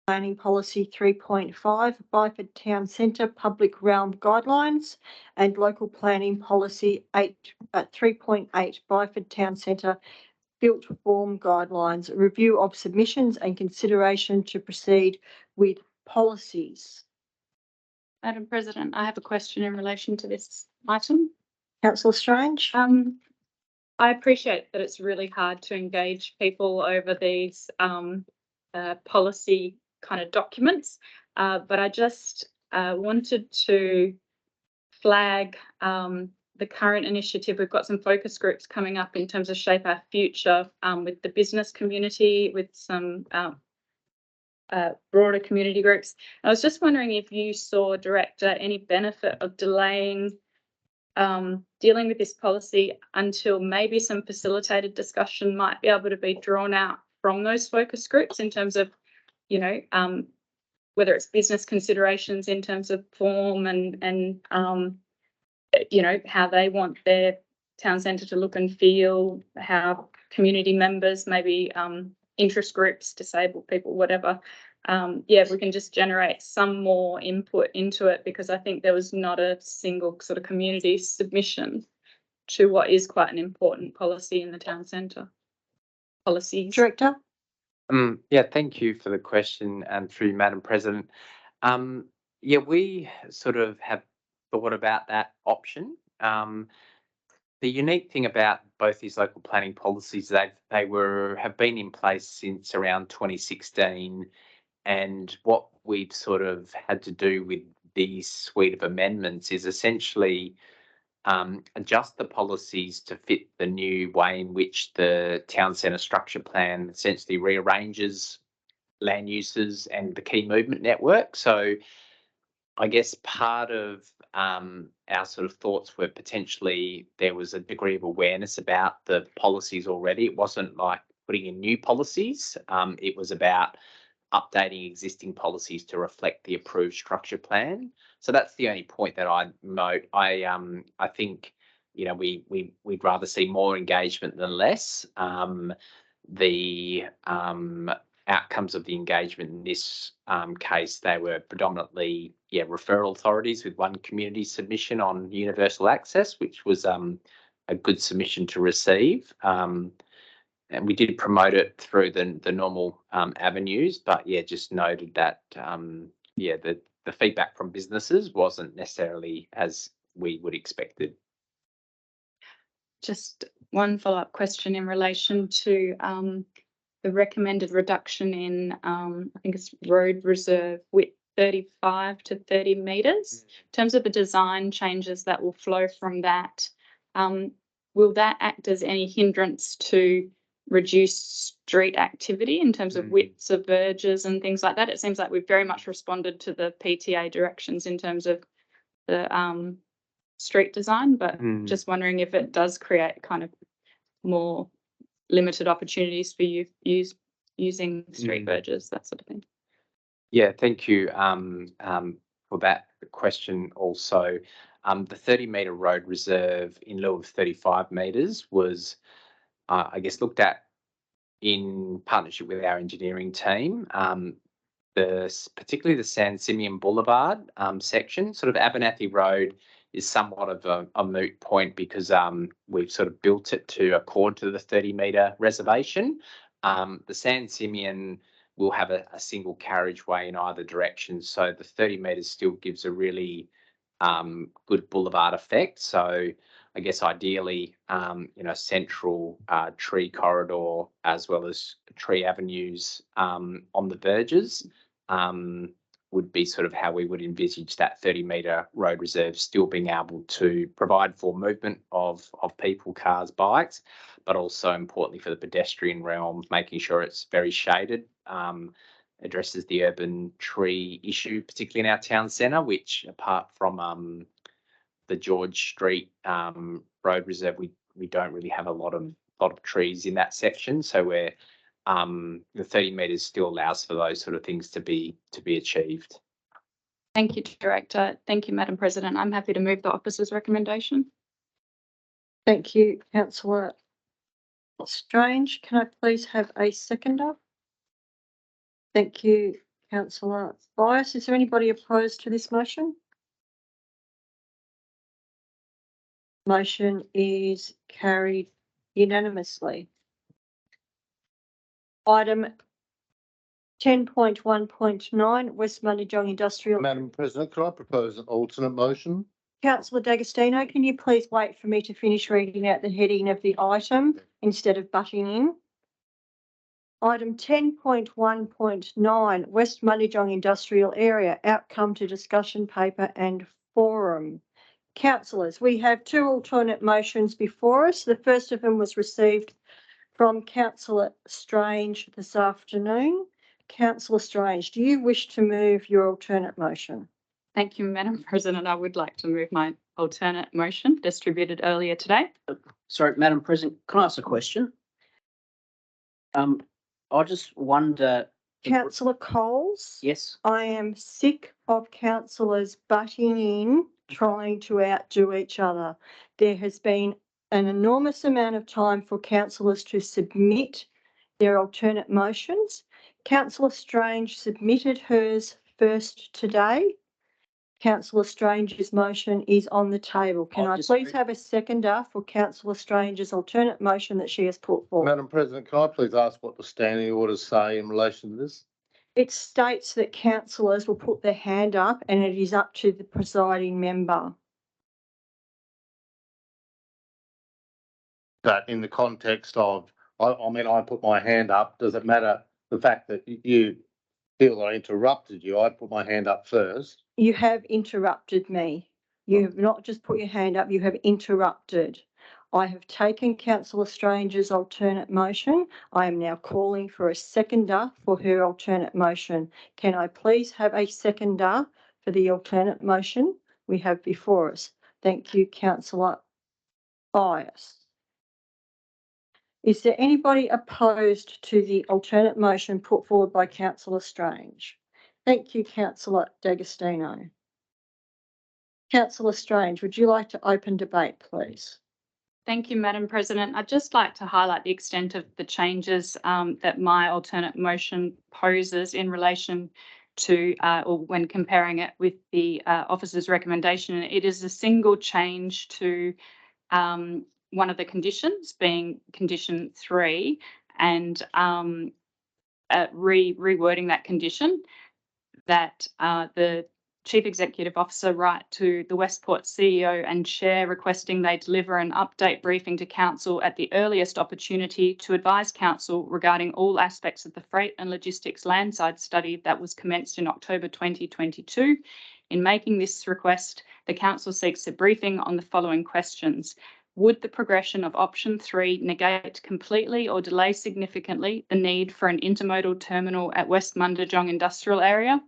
Planning Policy 3.5, Byford Town Centre Public Realm Guidelines, and Local Planning Policy 3.8, Byford Town Centre Built Form Guidelines, review of submissions and consideration to proceed with policies. Madam President, I have a question in relation to this item. Councillor Strange. I appreciate that it's really hard to engage people over these policy kind of documents, but I just wanted to flag the current initiative. We've got some focus groups coming up in terms of Shape Our Future with the business community, with some broader community groups. I was just wondering if you saw, Director, any benefit of delaying dealing with this policy until maybe some facilitated discussion might be able to be drawn out from those focus groups in terms of, you know, whether it's business considerations in terms of form and you know, how they want their town centre to look and feel, how community members, maybe interest groups, disabled people, whatever. Yeah, if we can just generate some more input into it, because I think there was not a single sort of community submission to what is quite an important policy in the town centre. Policies. Director. Yeah, thank you for the question and through Madam President. Yeah, we sort of have thought about that option. The unique thing about both these local planning policies, they have been in place since around 2016, and what we've sort of had to do with these suite of amendments is essentially adjust the policies to fit the new way in which the town centre structure plan essentially rearranges land uses and the key movement network. So I guess part of our sort of thoughts were potentially there was a degree of awareness about the policies already. It wasn't like putting in new policies. It was about updating existing policies to reflect the approved structure plan. So that's the only point that I'd note. I think, you know, we'd rather see more engagement than less. The outcomes of the engagement in this case, they were predominantly referral authorities, with one community submission on universal access, which was a good submission to receive. And we did promote it through the normal avenues, but yeah, just noted that the feedback from businesses wasn't necessarily as we would expected. Just one follow-up question in relation to the recommended reduction in I think it's road reserve width 35 to 30 metres. In terms of the design changes that will flow from that, will that act as any hindrance to reduce street activity in terms of widths of verges and things like that? It seems like we've very much responded to the PTA directions in terms of the street design, but just wondering if it does create kind of more limited opportunities for you using street verges, that sort of thing. Yeah, thank you for that question also. The 30-metre road reserve in lieu of 35 metres was I guess looked at in partnership with our engineering team. Particularly the San Simeon Boulevard section, sort of Abernathy Road is somewhat of a moot point because we've sort of built it to accord to the 30-metre reservation. The San Simeon will have a single carriageway in either direction, so the 30 metres still gives a really good boulevard effect. So I guess ideally, central tree corridor as well as tree avenues on the verges would be sort of how we would envisage that 30-metre road reserve still being able to provide for movement of people, cars, bikes, but also importantly for the pedestrian realm, making sure it's very shaded, addresses the urban tree issue, particularly in our town centre, which apart from the George Street road reserve, we don't really have a lot of trees in that section. So we're the 30 metres still allows for those sort of things to be achieved. Thank you, Director. Thank you, Madam President. I'm happy to move the officer's recommendation. Thank you, Councillor Strange. Can I please have a seconder? Thank you, councillor Bias. Is there anybody opposed to this motion? Motion is carried unanimously. Item 10.1.9 West Mundijong Industrial. Madam President, could I propose an alternate motion? Councillor D'Agostino, can you please wait for me to finish reading out the heading of the item instead of butting in? Item 10.1.9 West Mundijong Industrial Area Outcome to Discussion Paper and Forum. Councillors, we have two alternate motions before us. The first of them was received from Councillor Strange this afternoon. Councillor Strange, do you wish to move your alternate motion? Thank you, Madam President. I would like to move my alternate motion distributed earlier today. Sorry, Madam President, can I ask a question? I just wonder. Councillor Coles? Yes, I am sick of councillors butting in, trying to outdo each other. There has been an enormous amount of time for councillors to submit their alternate motions. Councillor Strange submitted hers first today. Councillor Strange's motion is on the table. Can I please have a seconder for Councillor Strange's alternate motion that she has put forward? Madam President, can I please ask what the standing orders say in relation to this? It states that councillors will put their hand up and it is up to the presiding member. That in the context of, I mean, I put my hand up. Does it matter the fact that you feel I interrupted you? I put my hand up first. You have interrupted me. You have not just put your hand up, you have interrupted. I have taken Councillor Strange's alternate motion. I am now calling for a seconder for her alternate motion. Can I please have a seconder for the alternate motion we have before us? Thank you, Councillor Bias. Is there anybody opposed to the alternate motion put forward by Councillor Strange? Thank you, Councillor D'Agostino. Councillor Strange, would you like to open debate, please? Thank you, Madam President. I'd just like to highlight the extent of the changes that my alternate motion poses in relation to, or when comparing it with the officer's recommendation. It is a single change to one of the conditions, being condition 3, and rewording that condition, that the Chief Executive Officer write to the Westport CEO and Chair requesting they deliver an update briefing to Council at the earliest opportunity to advise Council regarding all aspects of the freight and logistics landside study that was commenced in October 2022. In making this request, the Council seeks a briefing on the following questions. Would the progression of option 3 negate completely or delay significantly the need for an intermodal terminal at West Mundijong Industrial Area?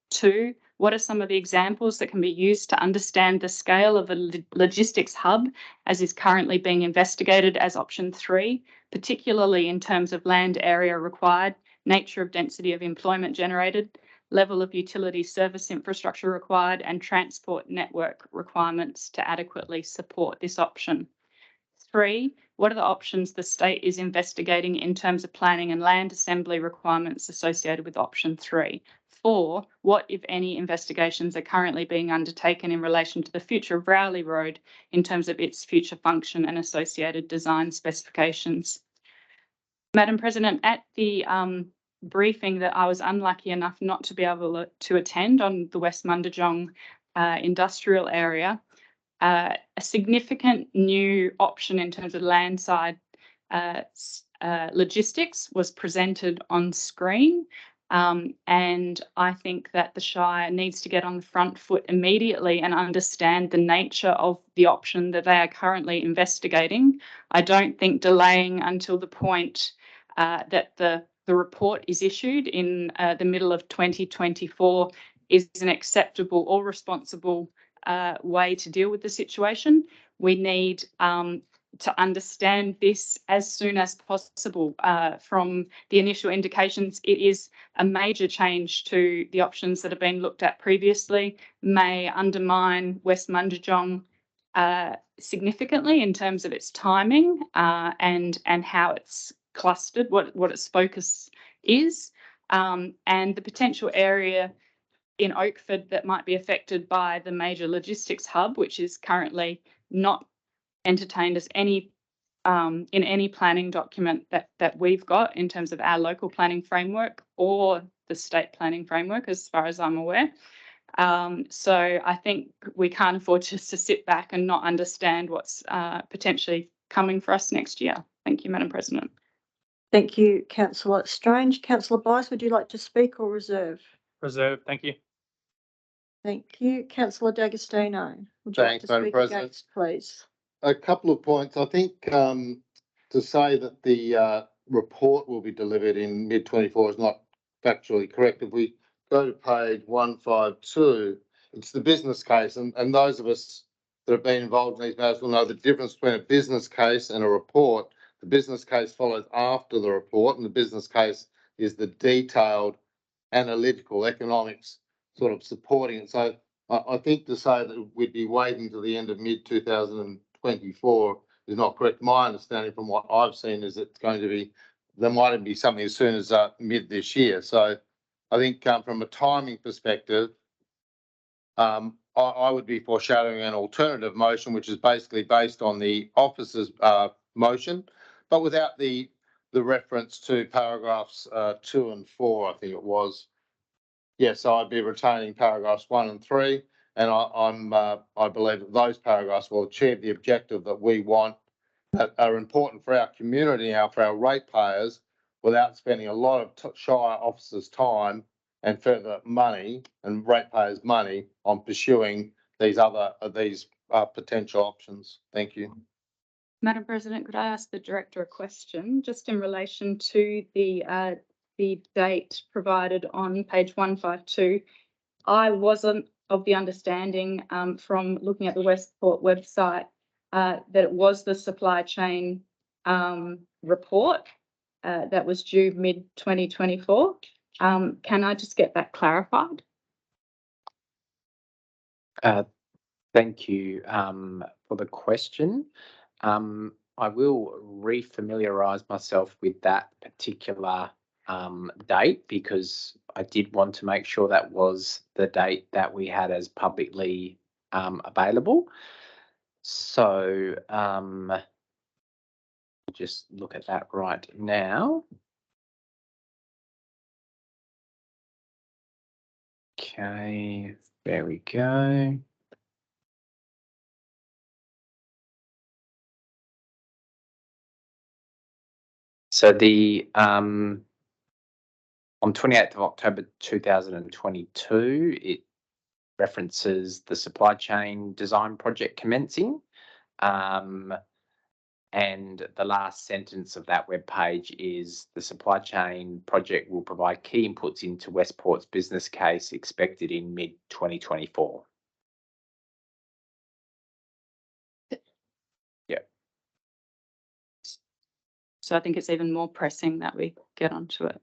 2, what are some of the examples that can be used to understand the scale of a logistics hub as is currently being investigated as option 3, particularly in terms of land area required, nature of density of employment generated, level of utility service infrastructure required, and transport network requirements to adequately support this option? 3, what are the options the state is investigating in terms of planning and land assembly requirements associated with option 3? 4, what, if any, investigations are currently being undertaken in relation to the future of Rowley Road in terms of its future function and associated design specifications? Madam President, at the briefing that I was unlucky enough not to be able to attend on the West Mundijong industrial area, a significant new option in terms of landside logistics was presented on screen. And I think that the Shire needs to get on the front foot immediately and understand the nature of the option that they are currently investigating. I don't think delaying until the point that the report is issued in the middle of 2024 is an acceptable or responsible way to deal with the situation. We need to understand this as soon as possible. From the initial indications, it is a major change to the options that have been looked at previously, may undermine West Mundijong significantly in terms of its timing and how it's clustered, what its focus is. and the potential area in Oakford that might be affected by the major logistics hub, which is currently not entertained as any in any planning document that we've got in terms of our local planning framework or the state planning framework, as far as I'm aware. So I think we can't afford just to sit back and not understand what's potentially coming for us next year. Thank you, Madam President. Thank you, Councillor Strange. Councillor Bice, would you like to speak or reserve? Reserve, thank you. Thank you. Councillor D'Agostino, would you like Thanks, to Madam speak President. against, please? A couple of points. I think to say that the report will be delivered in mid-24 is not factually correct. If we go to page 152, it's the business case, and those of us that have been involved in these matters will know the difference between a business case and a report. The business case follows after the report, and the business case is the detailed analytical economics sort of supporting it. So I think to say that we'd be waiting till the end of mid-2024 is not correct. My understanding from what I've seen is it's going to be, there might even be something as soon as mid this year. So I think from a timing perspective, I would be foreshadowing an alternative motion, which is basically based on the officer's motion, but without the reference to paragraphs 2 and 4, I think it was. Yes, so I'd be retaining paragraphs 1 and 3, and I believe that those paragraphs will achieve the objective that we want, that are important for our community now, for our ratepayers, without spending a lot of Shire officers' time and further money and ratepayers' money on pursuing these potential options. Thank you. Madam President, could I ask the Director a question just in relation to the date provided on page 152? I wasn't of the understanding from looking at the Westport website that it was the supply chain report that was due mid-2024. Can I just get that clarified? Thank you for the question. I will re-familiarise myself with that particular date, because I did want to make sure that was the date that we had as publicly available. So just look at that right now. Okay, there we go. So the on 28th of October 2022, it references the supply chain design project commencing. And the last sentence of that web page is the supply chain project will provide key inputs into Westport's business case expected in mid-2024. Yeah. So I think it's even more pressing that we get onto it.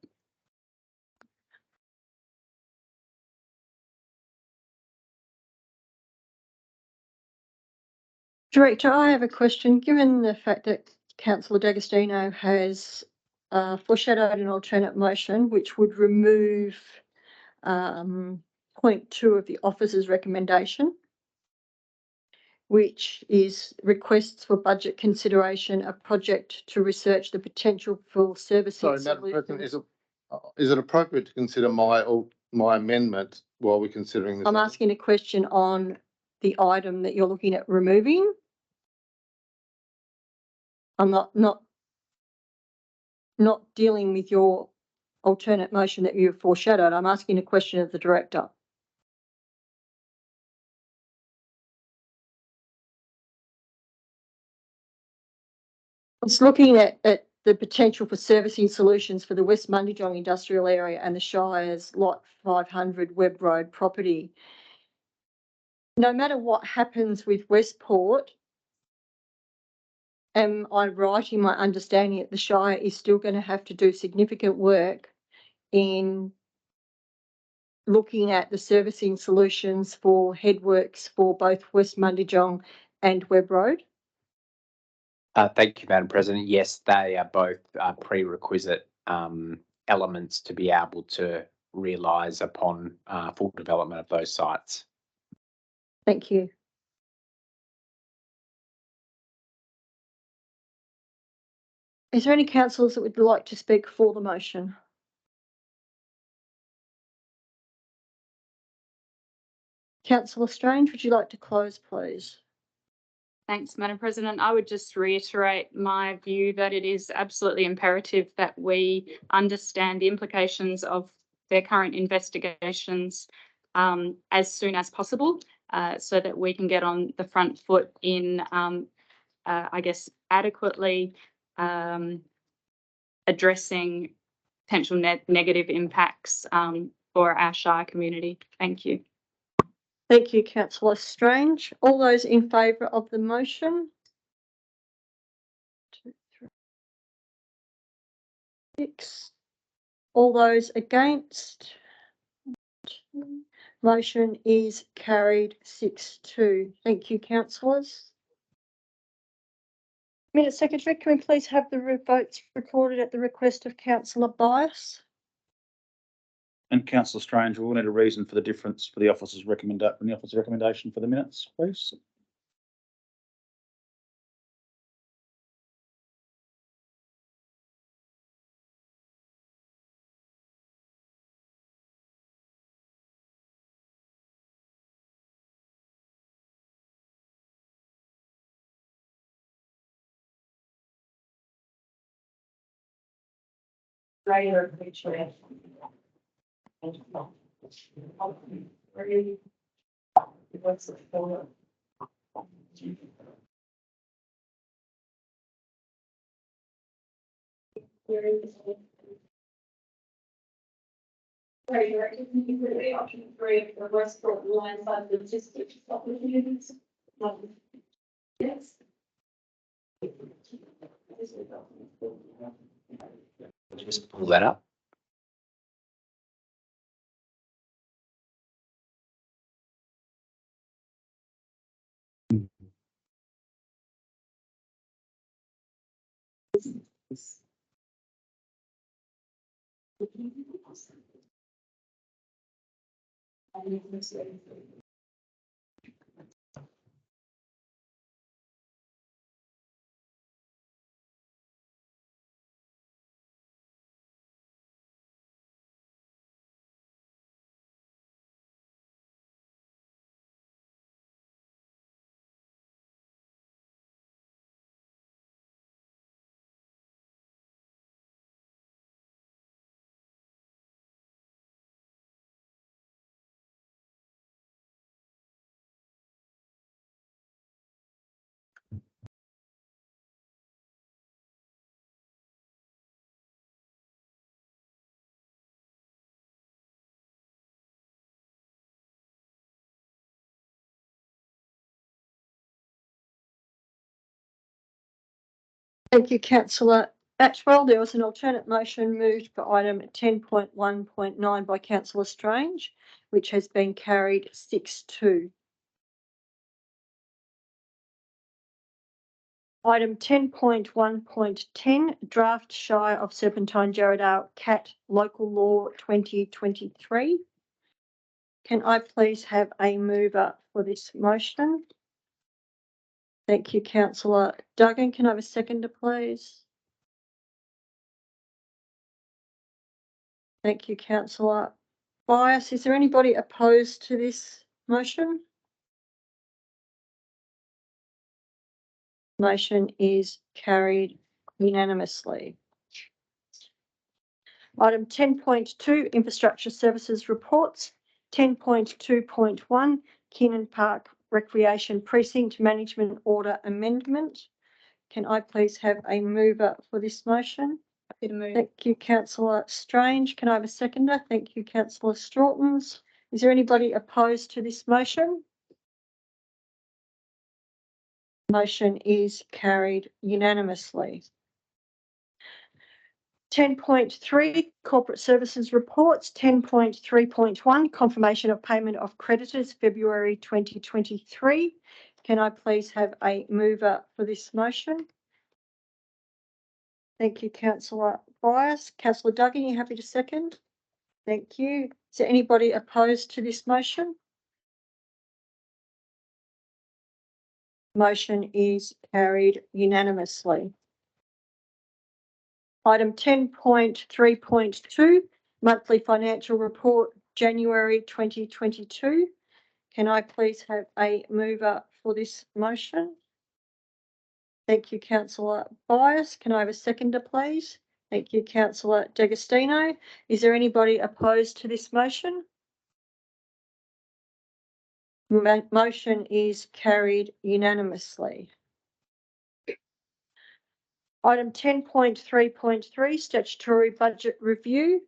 Director, I have a question. Given the fact that Councillor D'Agostino has foreshadowed an alternate motion which would remove point 2 of the officer's recommendation, which is requests for budget consideration, a project to research the potential for servicing. Sorry, Madam President, is it appropriate to consider my amendment while we're considering this? I'm asking a question on the item that you're looking at removing. I'm not dealing with your alternate motion that you've foreshadowed. I'm asking a question of the Director. It's looking at the potential for servicing solutions for the West Mundijong industrial area and the Shire's Lot 500 Webb Road property. No matter what happens with Westport, am I right in my understanding that the Shire is still going to have to do significant work in looking at the servicing solutions for headworks for both West Mundijong and Webb Road? Thank you, Madam President. Yes, they are both prerequisite elements to be able to realise upon full development of those sites. Thank you. Is there any councillors that would like to speak for the motion? Councillor Strange, would you like to close, please? Thanks, Madam President. I would just reiterate my view that it is absolutely imperative that we understand the implications of their current investigations as soon as possible, so that we can get on the front foot in, I guess, adequately addressing potential negative impacts for our Shire community. Thank you. Thank you, Councillor Strange. All those in favour of the motion? 2, 3, 6. All those against? Motion is carried 6-2. Thank you, councillors. Minute Secretary, can we please have the votes recorded at the request of Councillor Bias? And Councillor Strange, we'll need a reason for the difference for the officer's recommendation for the minutes, please. Option 3 for Westport Lionside Logistics opportunities. Yes. Just pull that up. Thank you, Councillor Atwell. There was an alternate motion moved for item 10.1.9 by Councillor Strange, which has been carried 6-2. Item 10.1.10, draft Shire of Serpentine Jarrahdale CAT Local Law 2023. Can I please have a mover for this motion? Thank you, Councillor Duggan. Can I have a seconder, please? Thank you, Councillor Bias. Is there anybody opposed to this motion? Motion is carried unanimously. Item 10.2, Infrastructure Services Reports. 10.2.1, Keenan Park Recreation Precinct Management Order Amendment. Can I please have a mover for this motion? Happy to move. Thank you, Councillor Strange. Can I have a seconder? Thank you, Councillor Strawtons. Is there anybody opposed to this motion? Motion is carried unanimously. 10.3, Corporate Services Reports. 10.3.1, Confirmation of Payment of Creditors, February 2023. Can I please have a mover for this motion? Thank you, Councillor Bias. Councillor Duggan, you happy to second? Thank you. Is there anybody opposed to this motion? Motion is carried unanimously. Item 10.3.2, monthly financial report, January 2022. Can I please have a mover for this motion? Thank you, Councillor Bias. Can I have a seconder, please? Thank you, Councillor D'Agostino. Is there anybody opposed to this motion? Motion is carried unanimously. Item 10.3.3, statutory budget review.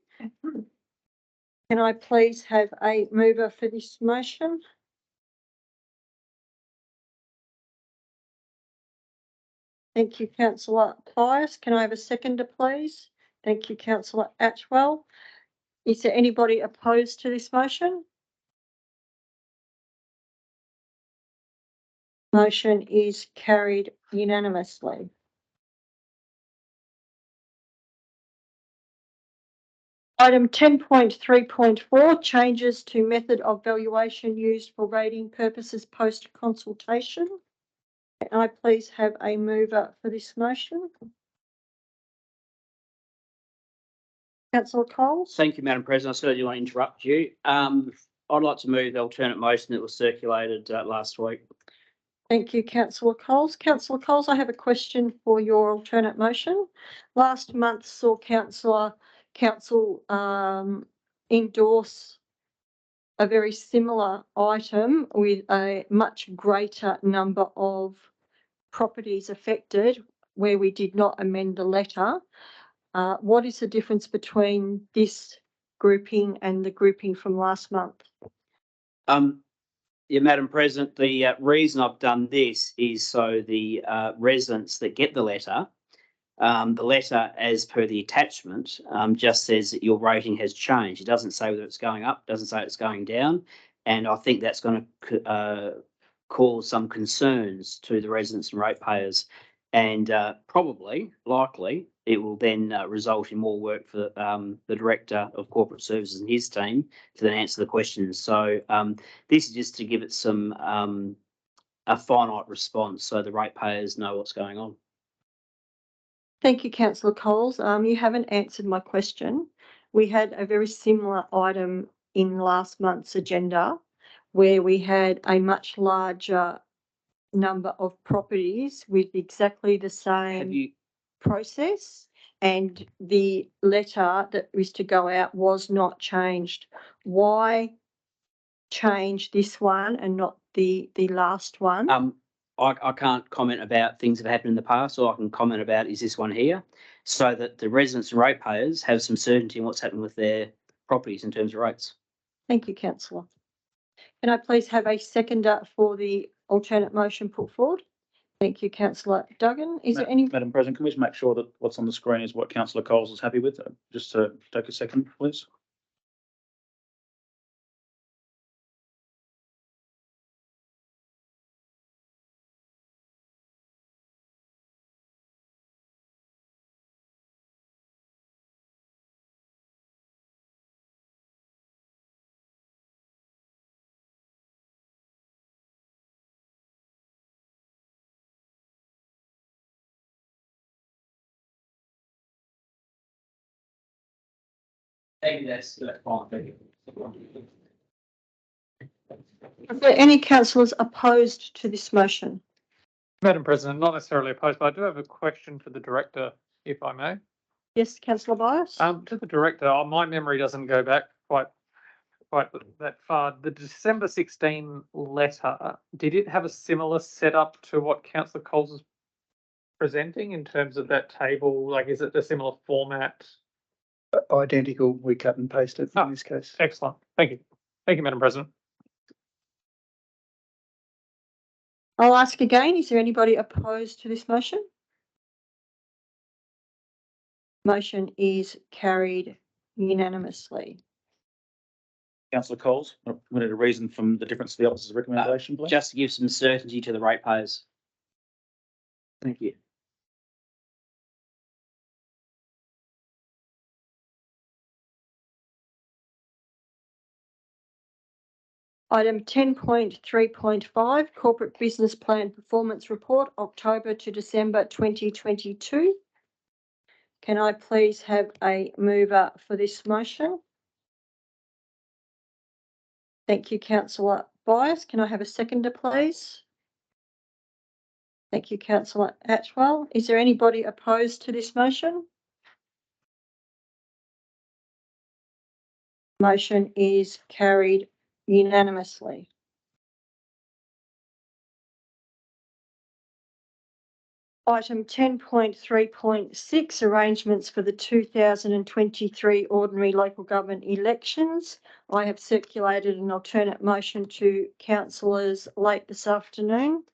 Can I please have a mover for this motion? Thank you, Councillor Bias. Can I have a seconder, please? Thank you, Councillor Atwell. Is there anybody opposed to this motion? Motion is carried unanimously. Item 10.3.4, changes to method of valuation used for rating purposes post consultation. Can I please have a mover for this motion? Councillor Coles. Thank you, Madam President. I certainly want to interrupt you. I'd like to move the alternate motion that was circulated last week. Thank you, Councillor Coles. Councillor Coles, I have a question for your alternate motion. Last month saw council endorse a very similar item with a much greater number of properties affected where we did not amend the letter. What is the difference between this grouping and the grouping from last month? Yeah, Madam President, the reason I've done this is so the residents that get the letter as per the attachment just says that your rating has changed. It doesn't say whether it's going up, doesn't say it's going down. And I think that's going to cause some concerns to the residents and ratepayers. And likely, it will then result in more work for the Director of Corporate Services and his team to then answer the questions. So this is just to give it some a finite response so the ratepayers know what's going on. Thank you, Councillor Coles. You haven't answered my question. We had a very similar item in last month's agenda where we had a much larger number of properties with exactly the same process, and the letter that was to go out was not changed. Why change this one and not the last one? I can't comment about things that have happened in the past. All I can comment about is this one here, so that the residents and ratepayers have some certainty in what's happening with their properties in terms of rates. Thank you, Councillor. Can I please have a seconder for the alternate motion put forward? Thank you, Councillor Duggan. Is there any? Madam President, can we just make sure that what's on the screen is what Councillor Coles is happy with? Just to take a second, please. Maybe that's fine. Are there any councillors opposed to this motion? Madam President, not necessarily opposed, but I do have a question for the Director, if I may. Yes, Councillor Bias. To the Director, my memory doesn't go back quite that far. The December 16 letter, did it have a similar setup to what Councillor Coles is presenting in terms of that table? Like, is it a similar format? Identical. We cut and pasted in this case. Excellent. Thank you. Thank you, Madam President. I'll ask again, is there anybody opposed to this motion? Motion is carried unanimously. Councillor Coles, we need a reason from the difference of the officer's recommendation, please. Just to give some certainty to the ratepayers. Thank you. Item 10.3.5, Corporate Business Plan Performance Report, October to December 2022. Can I please have a mover for this motion? Thank you, Councillor Byers. Can I have a seconder, please? Thank you, Councillor Atwell. Is there anybody opposed to this motion? Motion is carried unanimously. Item 10.3.6, arrangements for the 2023 ordinary local government elections. I have circulated an alternate motion to councillors late this afternoon.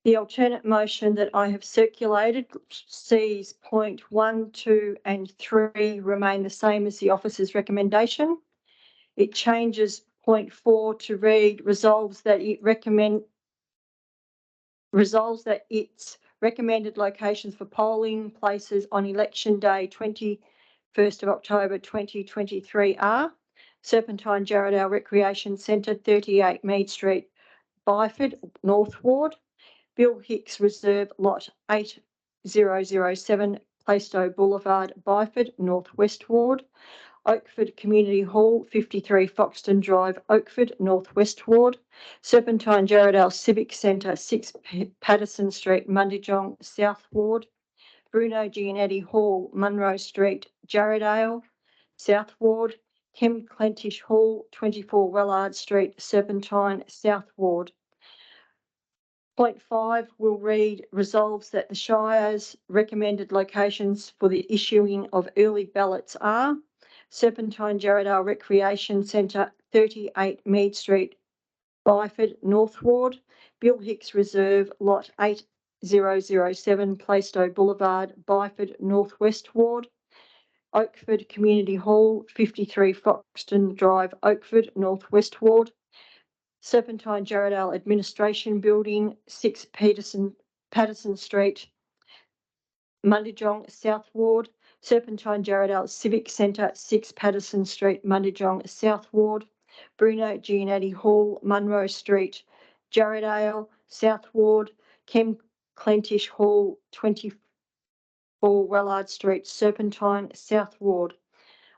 The alternate motion that I have circulated sees point 1, 2 and 3 remain the same as the officer's recommendation. It changes point 4 to read resolves that its recommended locations for polling places on election day 21st of October 2023 are Serpentine Jarrahdale Recreation Centre, 38 Mead Street, Byford, North Ward, Bill Hicks Reserve Lot 8007, Plaistow Boulevard, Byford, North West Ward, Oakford Community Hall, 53 Foxton Drive, Oakford, North West Ward, Serpentine Jarrahdale Civic Centre, 6 Patterson Street, Mundijong, South Ward, Bruno Gianetti Hall, Munro Street, Jarrahdale, South Ward, Kim Clentish Hall, 24 Wellard Street, Serpentine, South Ward. Point 5 will read resolves that the Shire's recommended locations for the issuing of early ballots are Serpentine Jarrahdale Recreation Centre, 38 Mead Street, Byford, North Ward, Bill Hicks Reserve Lot 8007, Plaistow Boulevard, Byford, North West Ward, Oakford Community Hall, 53 Foxton Drive, Oakford, North West Ward, Serpentine Jarrahdale Administration Building, 6 Patterson Street, Mundijong, South Ward, Serpentine Jarrahdale Civic Centre, 6 Patterson Street, Mundijong, South Ward, Bruno Gianetti Hall, Munro Street, Jarrahdale, South Ward, Kim Clentish Hall, 24 Wellard Street, Serpentine, South Ward.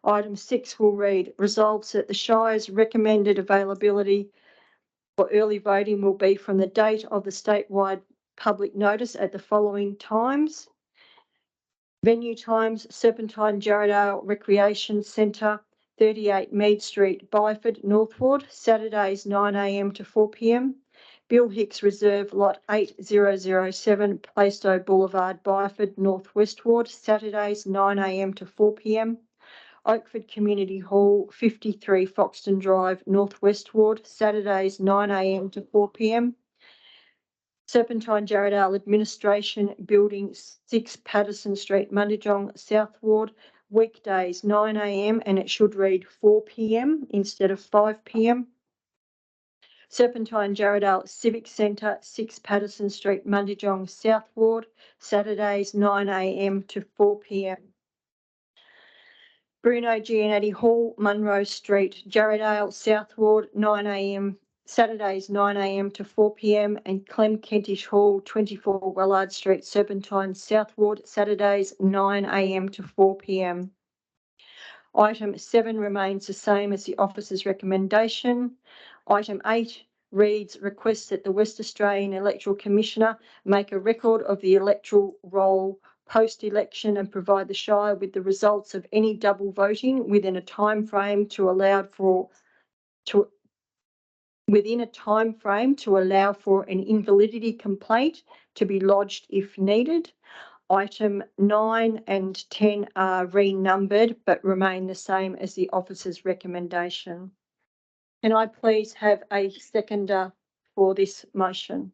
Item 6 will read resolves that the Shire's recommended availability for early voting will be from the date of the statewide public notice at the following times. Venue times: Serpentine Jarrahdale Recreation Centre, 38 Mead Street, Byford, North Ward, Saturdays 9 a.m. to 4 p.m. Bill Hicks Reserve Lot 8007, Plaistow Boulevard, Byford, North West Ward, Saturdays 9 a.m. to 4 p.m. Oakford Community Hall, 53 Foxton Drive, North West Ward, Saturdays 9 a.m. to 4 p.m. Serpentine Jarrahdale Administration Building, 6 Patterson Street, Mundijong, South Ward, weekdays 9 a.m. and it should read 4 p.m. instead of 5 p.m. Serpentine Jarrahdale Civic Centre, 6 Patterson Street, Mundijong, South Ward, Saturdays 9 a.m. to 4 p.m. Bruno Gianetti Hall, Munro Street, Jarrahdale, South Ward, 9 a.m. Saturdays 9 a.m. to 4 p.m. and Clem Kentish Hall, 24 Wellard Street, Serpentine, South Ward, Saturdays 9 a.m. to 4 p.m. Item 7 remains the same as the officer's recommendation. Item 8 reads requests that the West Australian Electoral Commissioner make a record of the electoral roll post-election and provide the Shire with the results of any double voting within a time frame to allow for an invalidity complaint to be lodged if needed. Item 9 and 10 are renumbered but remain the same as the officer's recommendation. Can I please have a seconder for this motion?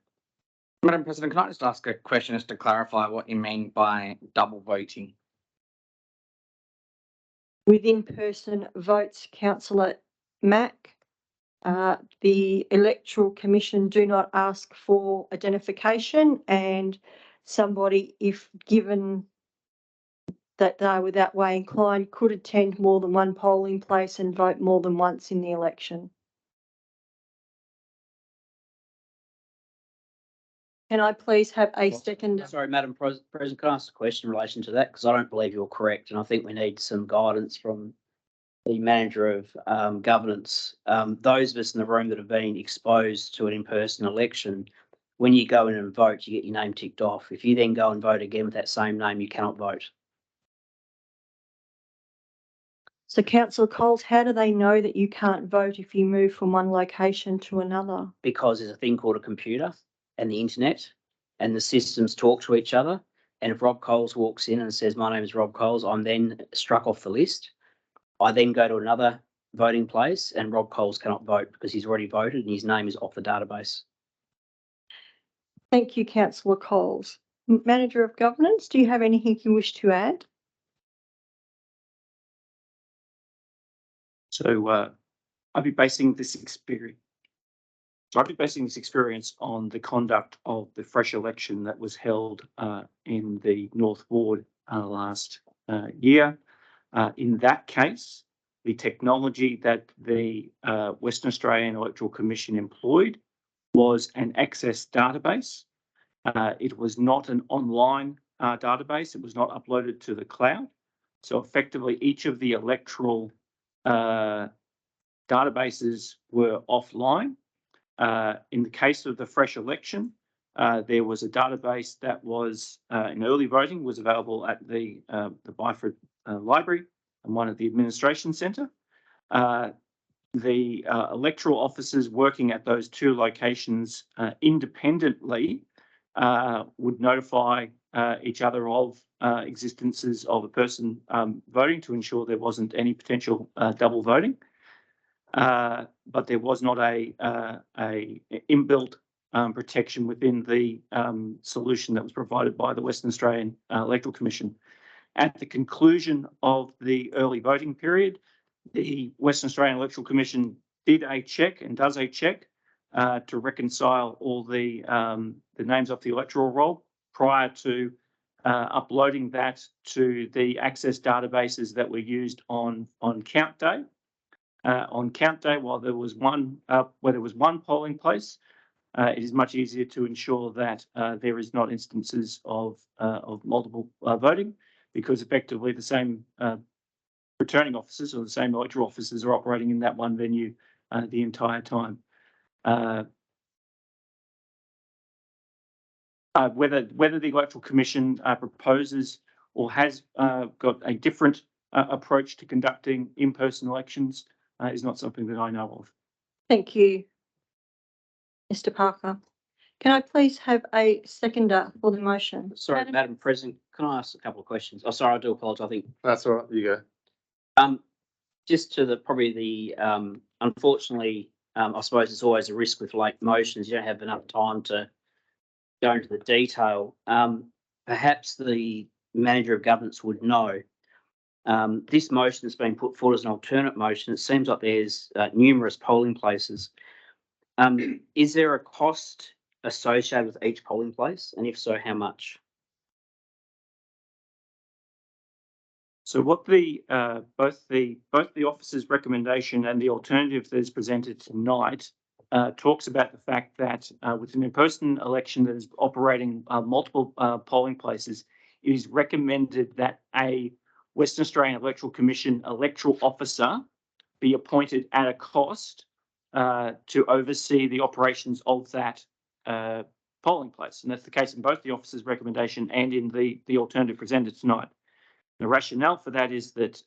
Madam President, can I just ask a question just to clarify what you mean by double voting? With in-person votes, Councillor Mack, the Electoral Commission do not ask for identification, and somebody, if given that they were that way inclined could attend more than one polling place and vote more than once in the election. Can I please have a second? Sorry, Madam President, can I ask a question in relation to that? Because I don't believe you're correct, and I think we need some guidance from the manager of governance. Those of us in the room that have been exposed to an in-person election, when you go in and vote, you get your name ticked off. If you then go and vote again with that same name, you cannot vote. So Councillor Coles, how do they know that you can't vote if you move from one location to another? Because there's a thing called a computer and the internet, and the systems talk to each other. And if Rob Coles walks in and says, "My name is Rob Coles," I'm then struck off the list. I then go to another voting place, and Rob Coles cannot vote because he's already voted and his name is off the database. Thank you, Councillor Coles. Manager of Governance, do you have anything you wish to add? So I'd be basing this experience. So I'd be basing this experience on the conduct of the fresh election that was held in the North Ward last year. In that case, the technology that the Western Australian Electoral Commission employed was an access database. It was not an online database. It was not uploaded to the cloud. So effectively, each of the electoral databases were offline. In the case of the fresh election, there was a database that was in early voting was available at the Byford Library and one at the Administration Centre. The electoral officers working at those two locations independently would notify each other of existences of a person voting to ensure there wasn't any potential double voting. But there was not a inbuilt protection within the solution that was provided by the Western Australian Electoral Commission. At the conclusion of the early voting period, the Western Australian Electoral Commission did a check and does a check to reconcile all the names off the electoral roll prior to uploading that to the access databases that were used on count day. On count day, while there was one polling place, it is much easier to ensure that there is not instances of multiple voting, because effectively the same returning officers or the same electoral officers are operating in that one venue the entire time. Whether the Electoral Commission proposes or has got a different approach to conducting in-person elections is not something that I know of. Thank you, Mr. Parker. Can I please have a seconder for the motion? Sorry, Madam President, can I ask a couple of questions? Oh, sorry, I do apologise. I think That's all right. You go. just to the unfortunately, I suppose it's always a risk with late motions. You don't have enough time to go into the detail. Perhaps the manager of governance would know. This motion has been put forward as an alternate motion. It seems like there's numerous polling places. Is there a cost associated with each polling place? And if so, how much? So what the both the officer's recommendation and the alternative that is presented tonight talks about the fact that with an in-person election that is operating multiple polling places, it is recommended that a Western Australian Electoral Commission electoral officer be appointed at a cost to oversee the operations of that polling place. And that's the case in both the officer's recommendation and in the alternative presented tonight. The rationale for that is that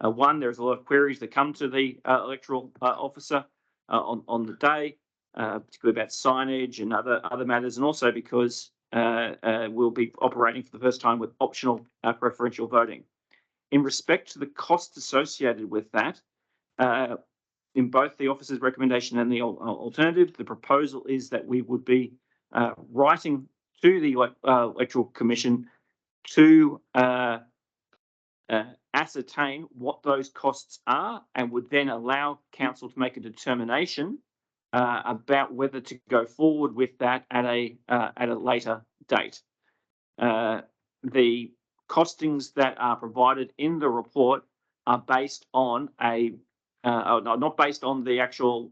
one, there's a lot of queries that come to the electoral officer on the day, particularly about signage and other matters, and also because we'll be operating for the first time with optional preferential voting. In respect to the cost associated with that, in both the officer's recommendation and the alternative, the proposal is that we would be writing to the Electoral Commission to ascertain what those costs are, and would then allow council to make a determination about whether to go forward with that at a later date. The costings that are provided in the report are based on not based on the actual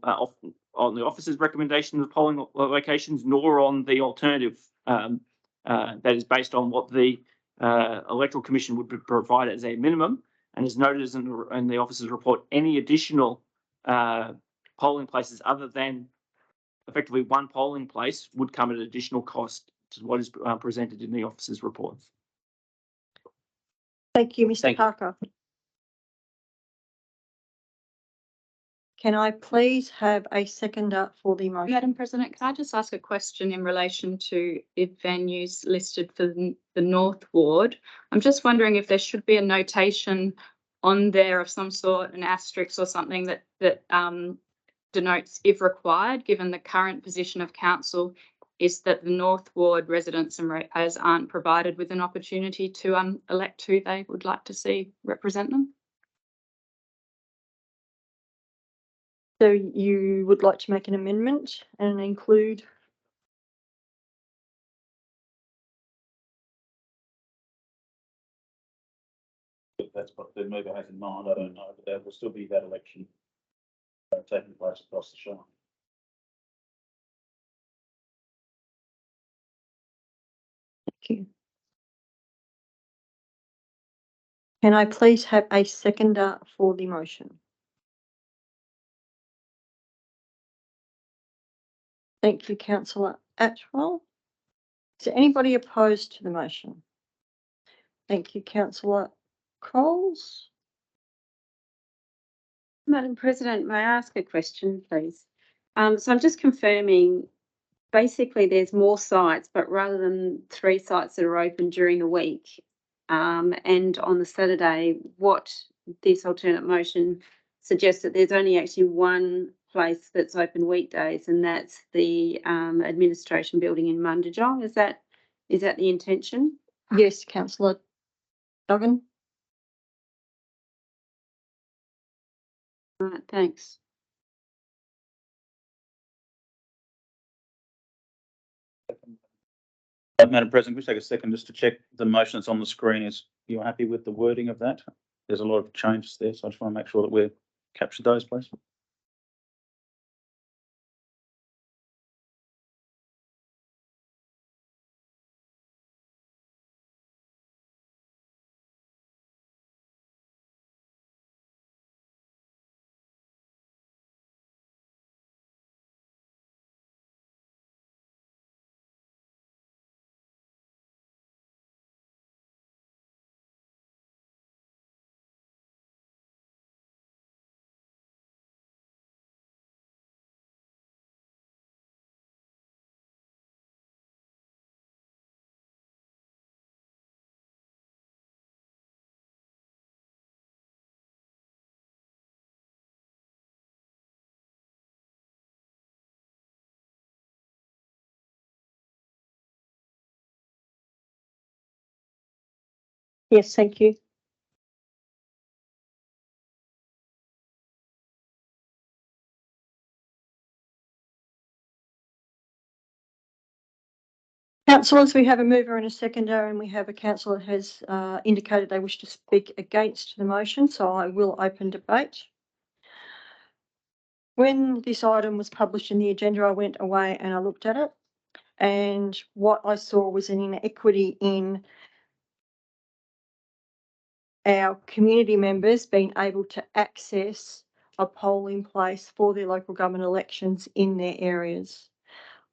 on the officer's recommendation of polling locations, nor on the alternative that is based on what the Electoral Commission would provide as a minimum. And as noted in the officer's report, any additional polling places other than effectively one polling place would come at an additional cost to what is presented in the officer's report. Thank you, Mr. Thank you. Parker. Can I please have a seconder for the motion? Madam President, can I just ask a question in relation to the venues listed for the North Ward? I'm just wondering if there should be a notation on there of some sort, an asterisk or something that denotes if required, given the current position of council is that the North Ward residents and ratepayers aren't provided with an opportunity to elect who they would like to see represent them. So you would like to make an amendment and include? If that's what the mover has in mind, I don't know, but there will still be that election taking place across the Shire. Thank you. Can I please have a seconder for the motion? Thank you, Councillor Atwell. Is there anybody opposed to the motion? Thank you, Councillor Coles. Madam President, may I ask a question, please? So I'm just confirming, basically there's more sites, but rather than 3 sites that are open during the week, and on the Saturday, what this alternate motion suggests that there's only actually one place that's open weekdays, and that's the administration building in Mundijong. Is that the intention? Yes, Councillor Duggan. Right, thanks. Madam President, we take a second just to check the motion that's on the screen. Is you happy with the wording of that? There's a lot of changes there, so I just want to make sure that we've captured those, please. Yes, thank you. Councillors, we have a mover and a seconder, and we have a councillor has indicated they wish to speak against the motion, so I will open debate. When this item was published in the agenda, I went away and I looked at it, and what I saw was an inequity in our community members being able to access a polling place for their local government elections in their areas.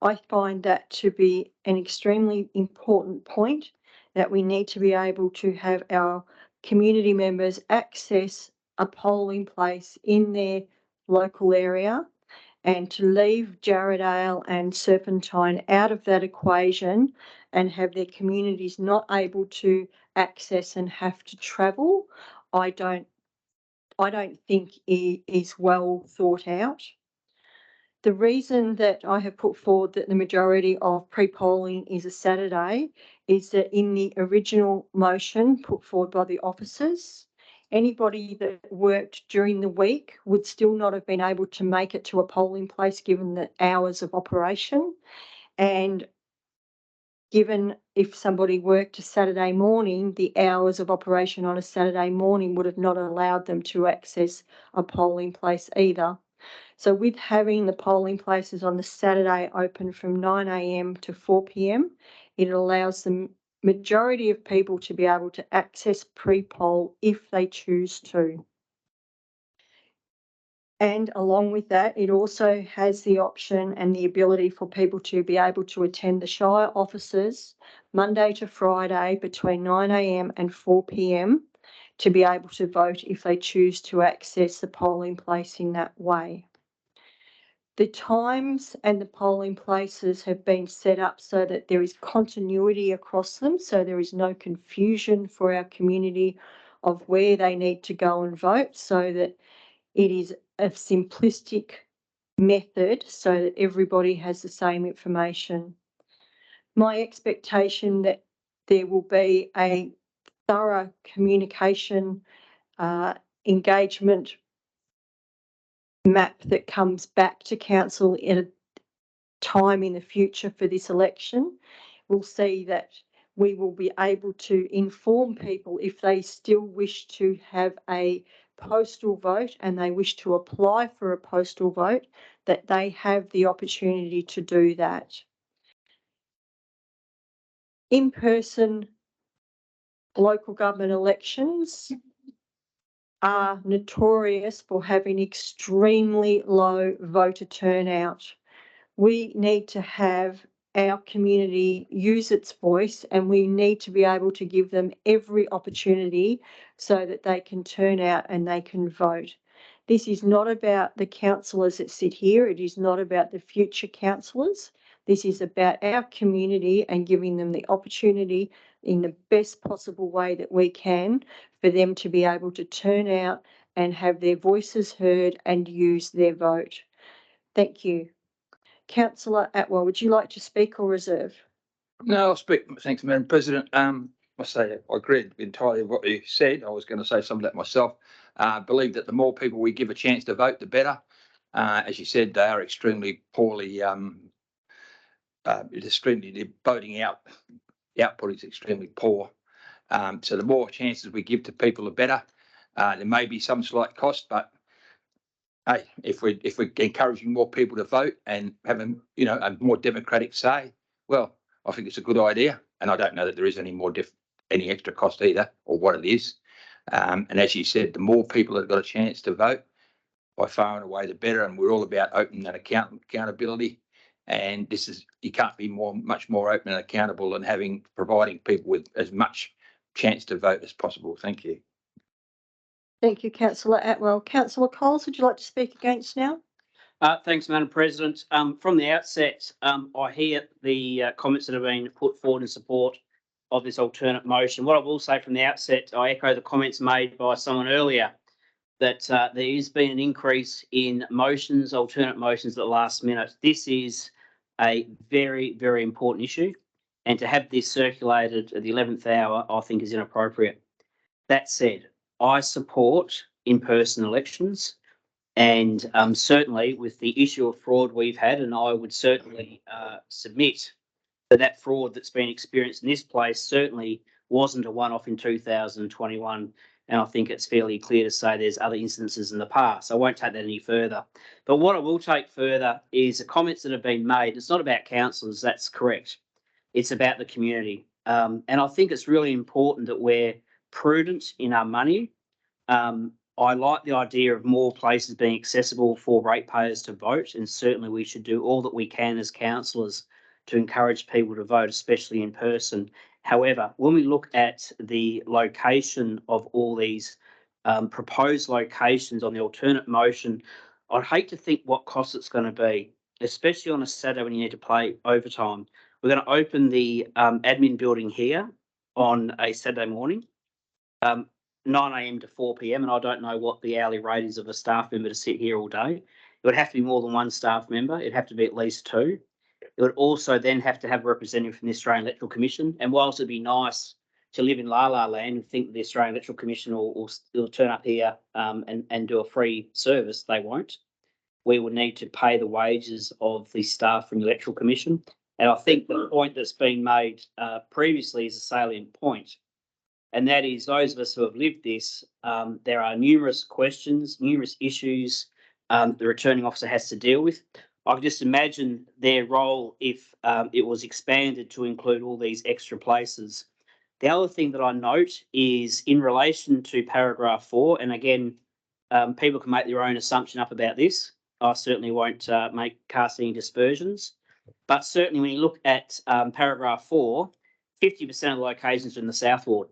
I find that to be an extremely important point, that we need to be able to have our community members access a polling place in their local area, and to leave Jarrahdale and Serpentine out of that equation and have their communities not able to access and have to travel, I don't think it is well thought out. The reason that I have put forward that the majority of pre-polling is a Saturday is that in the original motion put forward by the officers, anybody that worked during the week would still not have been able to make it to a polling place given the hours of operation. And given if somebody worked a Saturday morning, the hours of operation on a Saturday morning would have not allowed them to access a polling place either. So with having the polling places on the Saturday open from 9 a.m. to 4 p.m, it allows the majority of people to be able to access pre-poll if they choose to. And along with that, it also has the option and the ability for people to be able to attend the Shire offices Monday to Friday between 9 a.m. and 4 p.m. to be able to vote if they choose to access the polling place in that way. The times and the polling places have been set up so that there is continuity across them, so there is no confusion for our community of where they need to go and vote, so that it is a simplistic method so that everybody has the same information. My expectation that there will be a thorough communication engagement map that comes back to council at a time in the future for this election. We'll see that we will be able to inform people if they still wish to have a postal vote and they wish to apply for a postal vote, that they have the opportunity to do that. In-person local government elections are notorious for having extremely low voter turnout. We need to have our community use its voice, and we need to be able to give them every opportunity so that they can turn out and they can vote. This is not about the councillors that sit here. It is not about the future councillors. This is about our community and giving them the opportunity in the best possible way that we can for them to be able to turn out and have their voices heard and use their vote. Thank you. Councillor Atwell, would you like to speak or reserve? No, I'll speak. Thanks, Madam President. I say I agree entirely with what you said. I was going to say some of that myself. I believe that the more people we give a chance to vote, the better. As you said, they are extremely poorly. The voting output is extremely poor. So the more chances we give to people, the better. There may be some slight cost, but hey, if we're encouraging more people to vote and having a more democratic say, well, I think it's a good idea, and I don't know that there is any extra cost either, or what it is. And as you said, the more people that have got a chance to vote, by far and away the better. And we're all about open and accountability. And you can't be much more open and accountable than providing people with as much chance to vote as possible. Thank you. Thank you, Councillor Atwell. Councillor Coles, would you like to speak against now? Thanks, Madam President. From the outset, I hear the comments that have been put forward in support of this alternate motion. What I will say from the outset, I echo the comments made by someone earlier that there has been an increase in alternate motions at the last minute. This is a very, very important issue, and to have this circulated at the 11th hour, I think is inappropriate. That said, I support in-person elections. And certainly with the issue of fraud we've had, and I would certainly submit that fraud that's been experienced in this place certainly wasn't a one-off in 2021. And I think it's fairly clear to say there's other instances in the past. I won't take that any further. But what I will take further is the comments that have been made. It's not about councillors, that's correct. It's about the community. And I think it's really important that we're prudent in our money. I like the idea of more places being accessible for ratepayers to vote, and certainly we should do all that we can as councillors to encourage people to vote, especially in person. However, when we look at the location of all these proposed locations on the alternate motion, I'd hate to think what cost it's going to be, especially on a Saturday when you need to play overtime. We're going to open the admin building here on a Saturday morning. 9 a.m. to 4 p.m. and I don't know what the hourly rate is of a staff member to sit here all day. It would have to be more than one staff member. It'd have to be at least two. It would also then have to have a representative from the Australian Electoral Commission. And whilst it'd be nice to live in La La Land and think that the Australian Electoral Commission will turn up here and do a free service, they won't. We would need to pay the wages of the staff from the Electoral Commission. And I think the point that's been made previously is a salient point. And that is those of us who have lived this, there are numerous questions, numerous issues the returning officer has to deal with. I can just imagine their role if it was expanded to include all these extra places. The other thing that I note is in relation to paragraph 4, and again, people can make their own assumption up about this. I certainly won't cast any dispersions. But certainly when you look at paragraph 4, 50% of the locations are in the South Ward.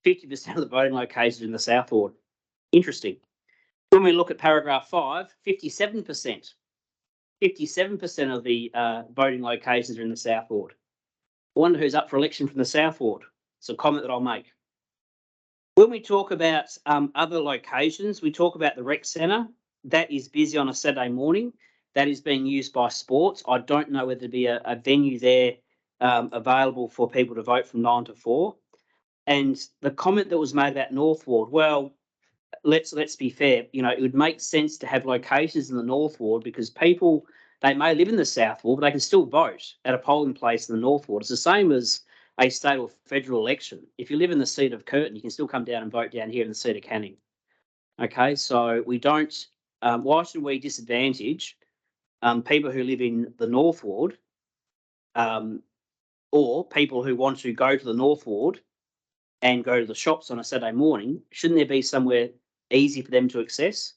50% of the voting locations are in the South Ward. Interesting. When we look at paragraph 5, 57%. 57% of the voting locations are in the South Ward. I wonder who's up for election from the South Ward. It's a comment that I'll make. When we talk about other locations, we talk about the rec centre. That is busy on a Saturday morning. That is being used by sports. I don't know whether there'd be a venue there available for people to vote from 9 to 4. And the comment that was made about North Ward, well, let's be fair. You know, it would make sense to have locations in the North Ward because people, they may live in the South Ward, but they can still vote at a polling place in the North Ward. It's the same as a state or federal election. If you live in the seat of Curtin, you can still come down and vote down here in the seat of Canning. Okay, so we don't. Why should we disadvantage people who live in the North Ward, or people who want to go to the North Ward and go to the shops on a Saturday morning? Shouldn't there be somewhere easy for them to access?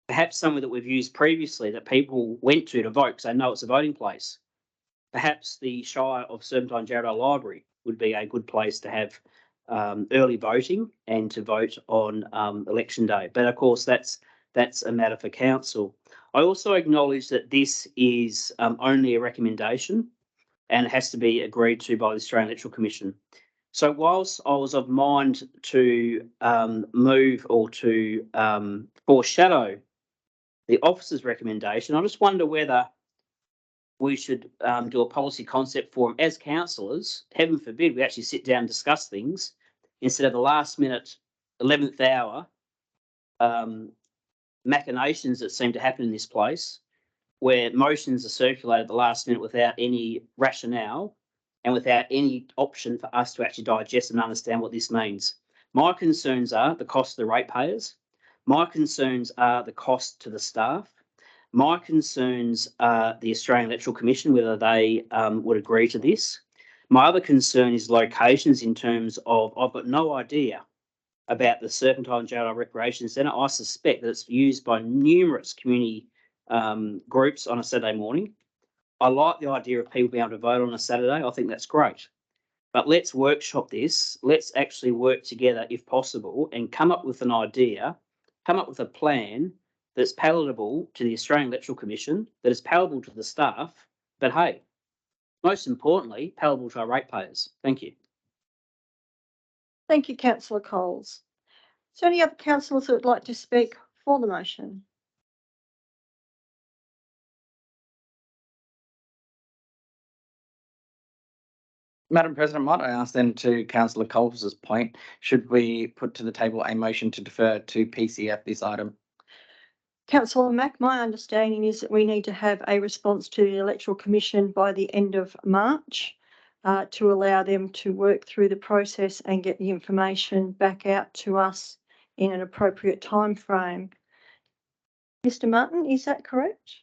Perhaps somewhere that we've used previously that people went to vote because they know it's a voting place. Perhaps the Shire of Serpentine Jarrahdale Library would be a good place to have early voting and to vote on election day. But of course, that's a matter for council. I also acknowledge that this is only a recommendation and it has to be agreed to by the Australian Electoral Commission. So whilst I was of mind to move or to foreshadow the officer's recommendation, I just wonder whether we should do a policy concept forum as councillors. Heaven forbid we actually sit down and discuss things instead of the last minute, 11th hour machinations that seem to happen in this place, where motions are circulated at the last minute without any rationale and without any option for us to actually digest and understand what this means. My concerns are the cost to the ratepayers. My concerns are the cost to the staff. My concerns are the Australian Electoral Commission, whether they would agree to this. My other concern is locations in terms of, I've got no idea about the Serpentine Jarrahdale Recreation Centre. I suspect that it's used by numerous community groups on a Saturday morning. I like the idea of people being able to vote on a Saturday. I think that's great. But let's workshop this. Let's actually work together if possible and come up with an idea, come up with a plan that's palatable to the Australian Electoral Commission, that is palatable to the staff, but hey, most importantly, palatable to our ratepayers. Thank you. Thank you, councillor Coles. Is there any other councillors that would like to speak for the motion? Madam President, might I ask then to Councillor Coles's point, should we put to the table a motion to defer to PCF this item? Councillor Mack, my understanding is that we need to have a response to the Electoral Commission by the end of March to allow them to work through the process and get the information back out to us in an appropriate time frame. Mr. Martin, is that correct?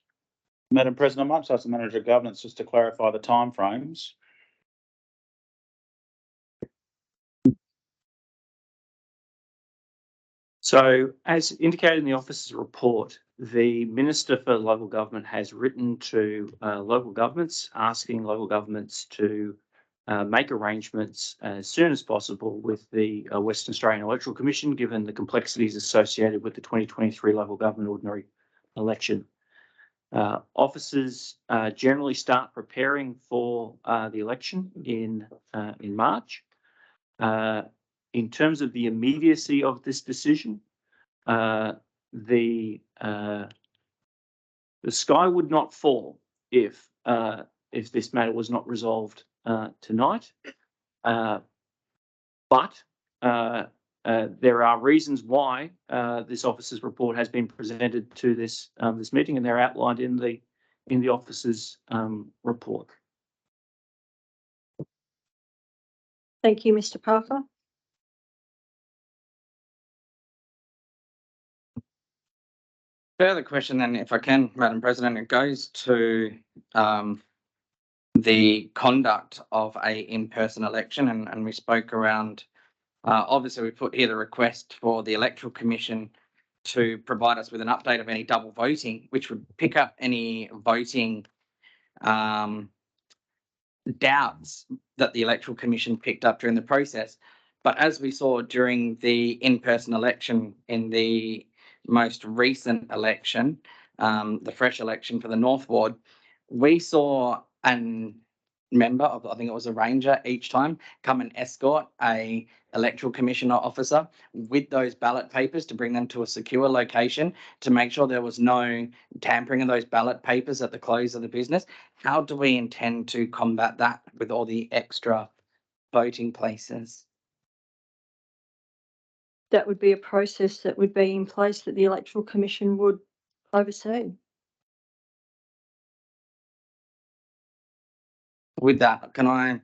Madam President, I might ask the Manager of Governance just to clarify the timeframes. So, as indicated in the officer's report, the Minister for Local Government has written to local governments, asking local governments to make arrangements as soon as possible with the Western Australian Electoral Commission, given the complexities associated with the 2023 local government ordinary election. Officers generally start preparing for the election in March. In terms of the immediacy of this decision, the sky would not fall if this matter was not resolved tonight. But there are reasons why this officer's report has been presented to this meeting, and they're outlined in the officer's report. Thank you, Mr Parker. Further question then, if I can, Madam President, it goes to the conduct of a in-person election, and we spoke around, obviously we put here the request for the Electoral Commission to provide us with an update of any double voting, which would pick up any voting doubts that the Electoral Commission picked up during the process. But as we saw during the in-person election in the most recent election, the fresh election for the North Ward, we saw a member of, I think it was a ranger each time, come and escort a electoral commissioner officer with those ballot papers to bring them to a secure location to make sure there was no tampering of those ballot papers at the close of the business. How do we intend to combat that with all the extra voting places? That would be a process that would be in place that the Electoral Commission would oversee. With that, can I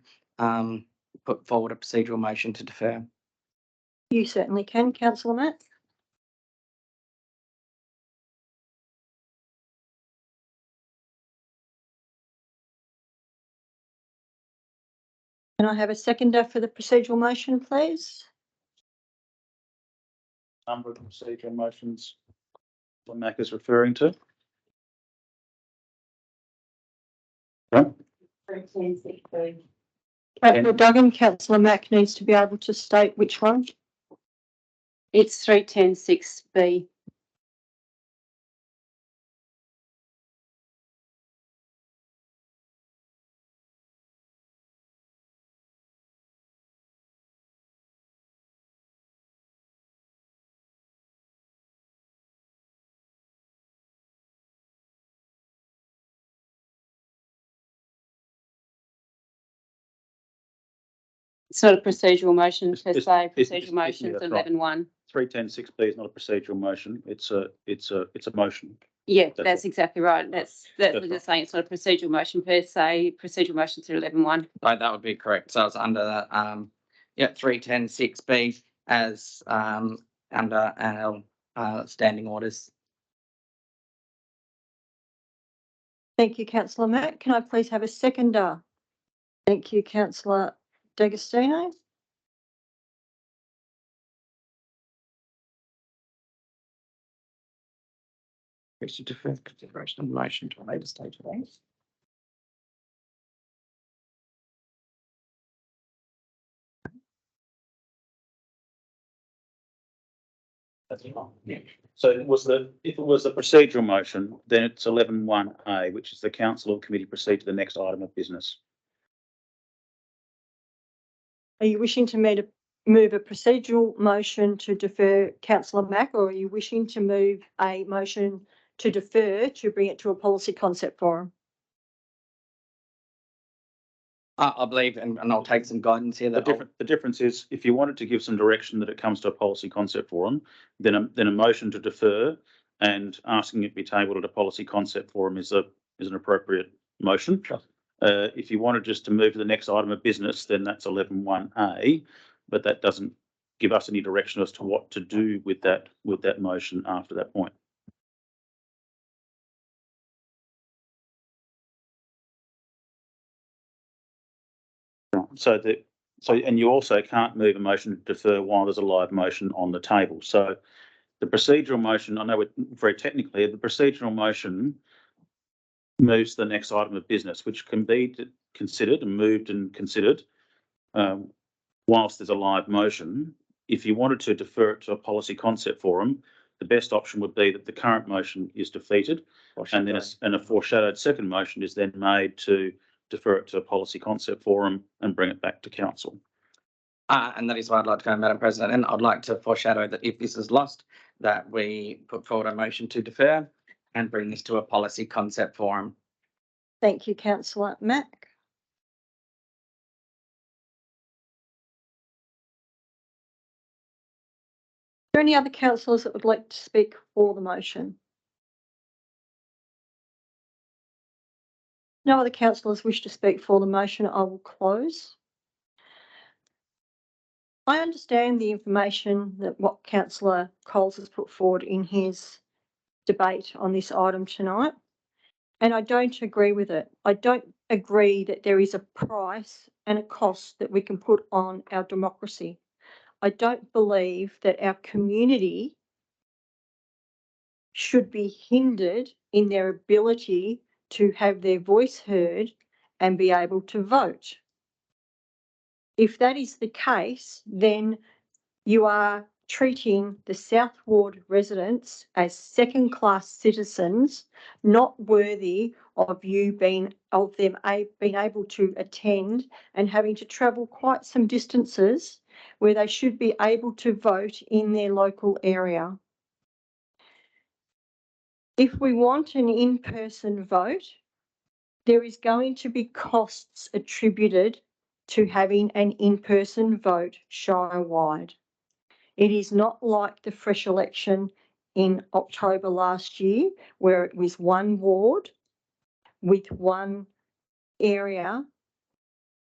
put forward a procedural motion to defer? You certainly can, Councillor Matt. Can I have a seconder for the procedural motion, please? Number of procedural motions what Mac is referring to. Okay. Councillor Duggan, Councillor Mack needs to be able to state which one. It's 310(6)(b). It's not a procedural motion per se. Procedural motion is 11(1). 310(6)(b) is not a procedural motion. It's a motion. Yeah, that's exactly right. That's what you're saying. It's not a procedural motion per se. Procedural motions are 11(1). Right, that would be correct. So it's under that, 310(6)(b) as under our standing orders. Thank you, Councillor Mack. Can I please have a seconder? Thank you, Councillor D'Agostino. Wish to defer consideration of the motion to a later stage of things. That's fine. Yeah. So if it was a procedural motion, then it's 11(1)(a), which is the council or committee proceed to the next item of business. Are you wishing to move a procedural motion to defer, Councillor Mack, or are you wishing to move a motion to defer to bring it to a policy concept forum? I believe, and I'll take some guidance here. The difference is if you wanted to give some direction that it comes to a policy concept forum, then a motion to defer and asking it be tabled at a policy concept forum is an appropriate motion. Sure. If you wanted just to move to the next item of business, then that's 11(1)(a), but that doesn't give us any direction as to what to do with that motion after that point. And you also can't move a motion to defer while there's a live motion on the table. So the procedural motion, I know it very technically, the procedural motion moves to the next item of business, which can be considered and moved and considered whilst there's a live motion. If you wanted to defer it to a policy concept forum, the best option would be that the current motion is defeated, and then a foreshadowed second motion is then made to defer it to a policy concept forum and bring it back to council. And that is why I'd like to go, Madam President, and I'd like to foreshadow that if this is lost, that we put forward a motion to defer and bring this to a policy concept forum. Thank you, Councillor Mack. Are there any other councillors that would like to speak for the motion? No other councillors wish to speak for the motion. I will close. I understand the information that what Councillor Coles has put forward in his debate on this item tonight, and I don't agree with it. I don't agree that there is a price and a cost that we can put on our democracy. I don't believe that our community should be hindered in their ability to have their voice heard and be able to vote. If that is the case, then you are treating the South Ward residents as second-class citizens, not worthy of being able to attend and having to travel quite some distances where they should be able to vote in their local area. If we want an in-person vote, there is going to be costs attributed to having an in-person vote Shire-wide. It is not like the fresh election in October last year, where it was one ward with one area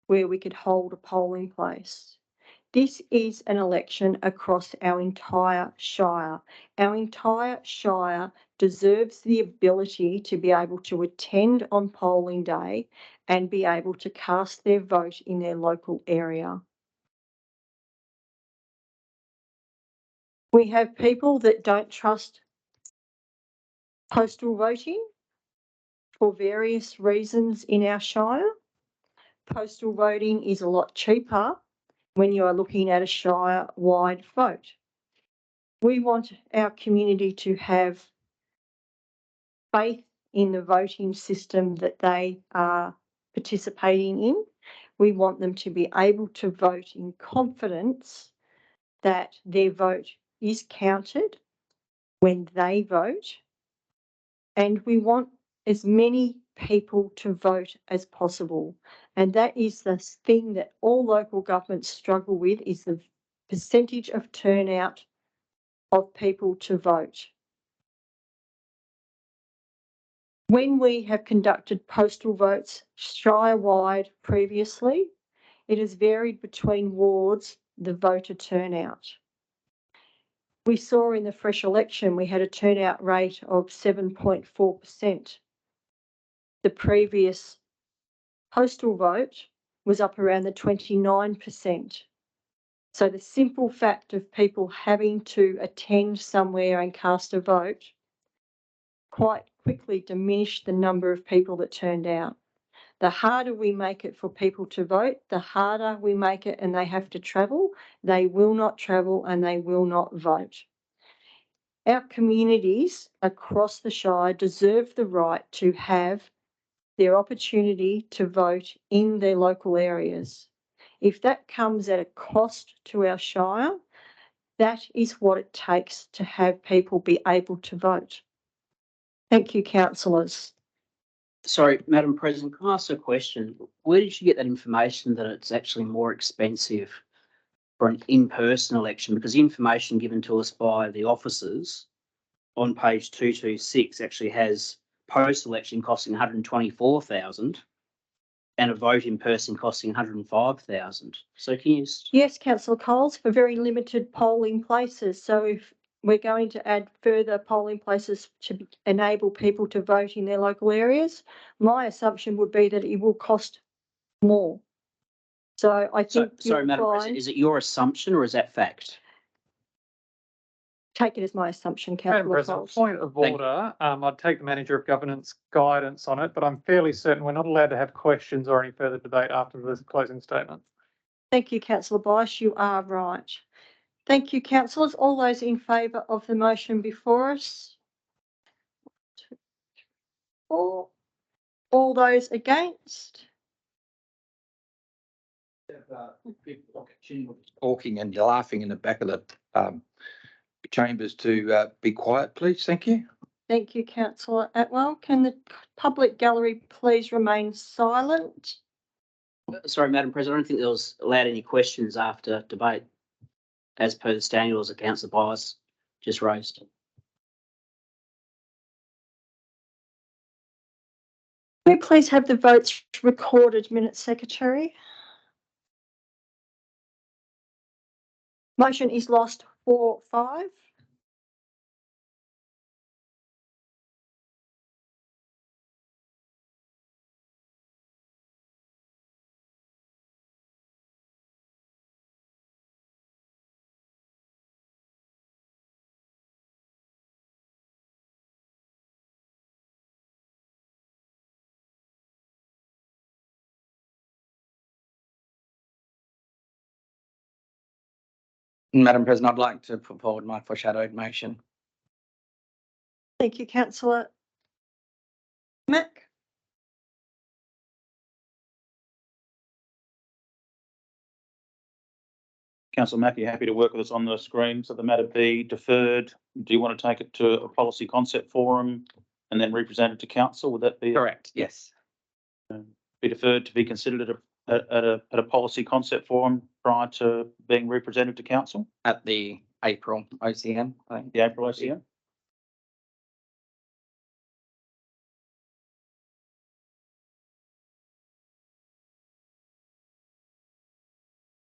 where we could hold a polling place. This is an election across our entire Shire. Our entire Shire deserves the ability to be able to attend on polling day and be able to cast their vote in their local area. We have people that don't trust postal voting for various reasons in our Shire. Postal voting is a lot cheaper when you are looking at a Shire-wide vote. We want our community to have faith in the voting system that they are participating in. We want them to be able to vote in confidence that their vote is counted when they vote. And we want as many people to vote as possible. And that is the thing that all local governments struggle with, is the percentage of turnout of people to vote. When we have conducted postal votes Shire-wide previously, it has varied between wards the voter turnout. We saw in the fresh election we had a turnout rate of 7.4%. The previous postal vote was up around the 29%. So the simple fact of people having to attend somewhere and cast a vote quite quickly diminished the number of people that turned out. The harder we make it for people to vote, the harder we make it and they have to travel. They will not travel and they will not vote. Our communities across the Shire deserve the right to have their opportunity to vote in their local areas. If that comes at a cost to our Shire, that is what it takes to have people be able to vote. Thank you, councillors. Sorry, Madam President, can I ask a question? Where did you get that information that it's actually more expensive for an in-person election? Because the information given to us by the officers on page 226 actually has post-election costing 124,000 and a vote in person costing 105,000. So can you? Yes, Councillor Coles, for very limited polling places. So if we're going to add further polling places to enable people to vote in their local areas, my assumption would be that it will cost more. So I think sorry, Madam President, is it your assumption or is that fact? Take it as my assumption, Madam Councillor President, Coles. point of order, I'd take the Manager of Governance guidance on it, but I'm fairly certain we're not allowed to have questions or any further debate after the closing statement. Thank you, Councillor Bice. You are right. Thank you, councillors. All those in favour of the motion before us? 2, 3, 4. All those against? Talking and laughing in the back of the chambers to be quiet, please. Thank you. Thank you, Councillor Atwell. Can the public gallery please remain silent? Sorry, Madam President, I don't think there was allowed any questions after debate, as per the standing rules that Councillor Bice just raised. May we please have the votes recorded, Minute Secretary? Motion is lost 4-5. Madam President, I'd like to put forward my foreshadowed motion. Thank you, councillor Mack. Councillor Mackey, happy to work with us on the screen. So the matter be deferred. Do you want to take it to a policy concept forum and then represent it to council? Would that be Correct, yes. be deferred to be considered at a policy concept forum prior to being represented to council? At the April OCM, I think. The April OCM?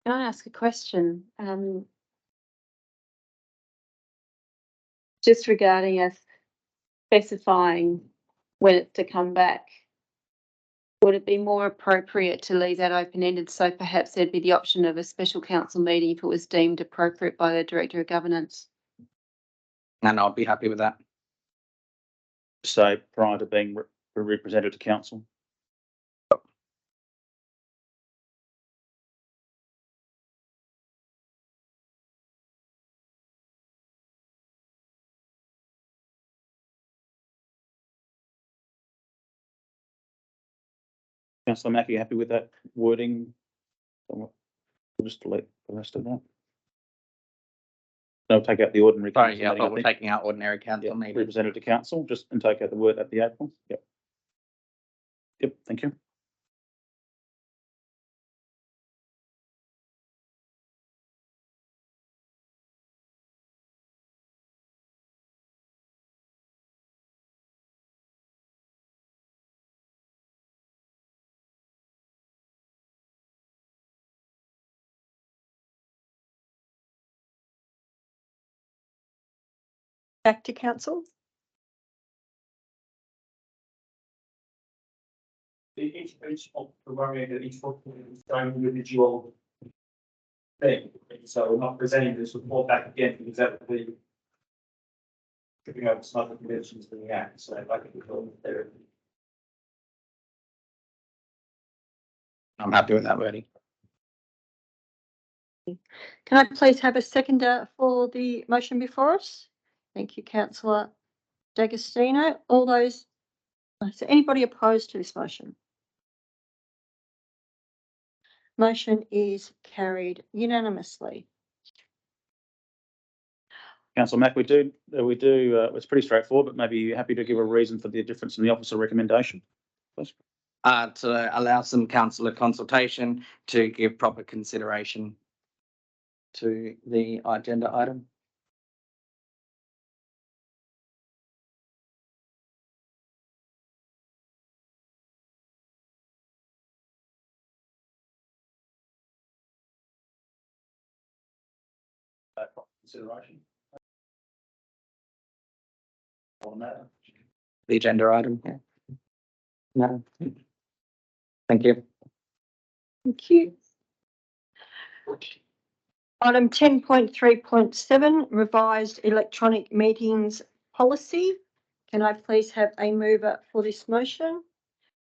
Can I ask a question? Just regarding us specifying when it's to come back, would it be more appropriate to leave that open-ended? So perhaps there'd be the option of a special council meeting if it was deemed appropriate by the Director of Governance. And I'll be happy with that. So prior to being represented to council? Councillor Mackey, happy with that wording? We'll just delete the rest of that. No, take out the ordinary. Sorry, yeah, meeting, but I we're think. taking out ordinary council meeting. Represented to council, just and take out the word at the April. Yep. Yep, thank you. Back to council. Each of the worrying that each book is going individual thing. So we're not presenting this report back again because that would be tripping over some other conventions in the act. So if I could go there. I'm happy with that wording. Can I please have a seconder for the motion before us? Thank you, councillor D'Agostino. All those, is there anybody opposed to this motion? Motion is carried unanimously. Councillor Mack, we do, it's pretty straightforward, but maybe you're happy to give a reason for the difference in the officer recommendation, please. To allow some councillor consultation to give proper consideration to the agenda item. Consideration. On that. The agenda item, yeah. No. Thank you. Thank you. Item 10.3.7, revised electronic meetings policy. Can I please have a mover for this motion?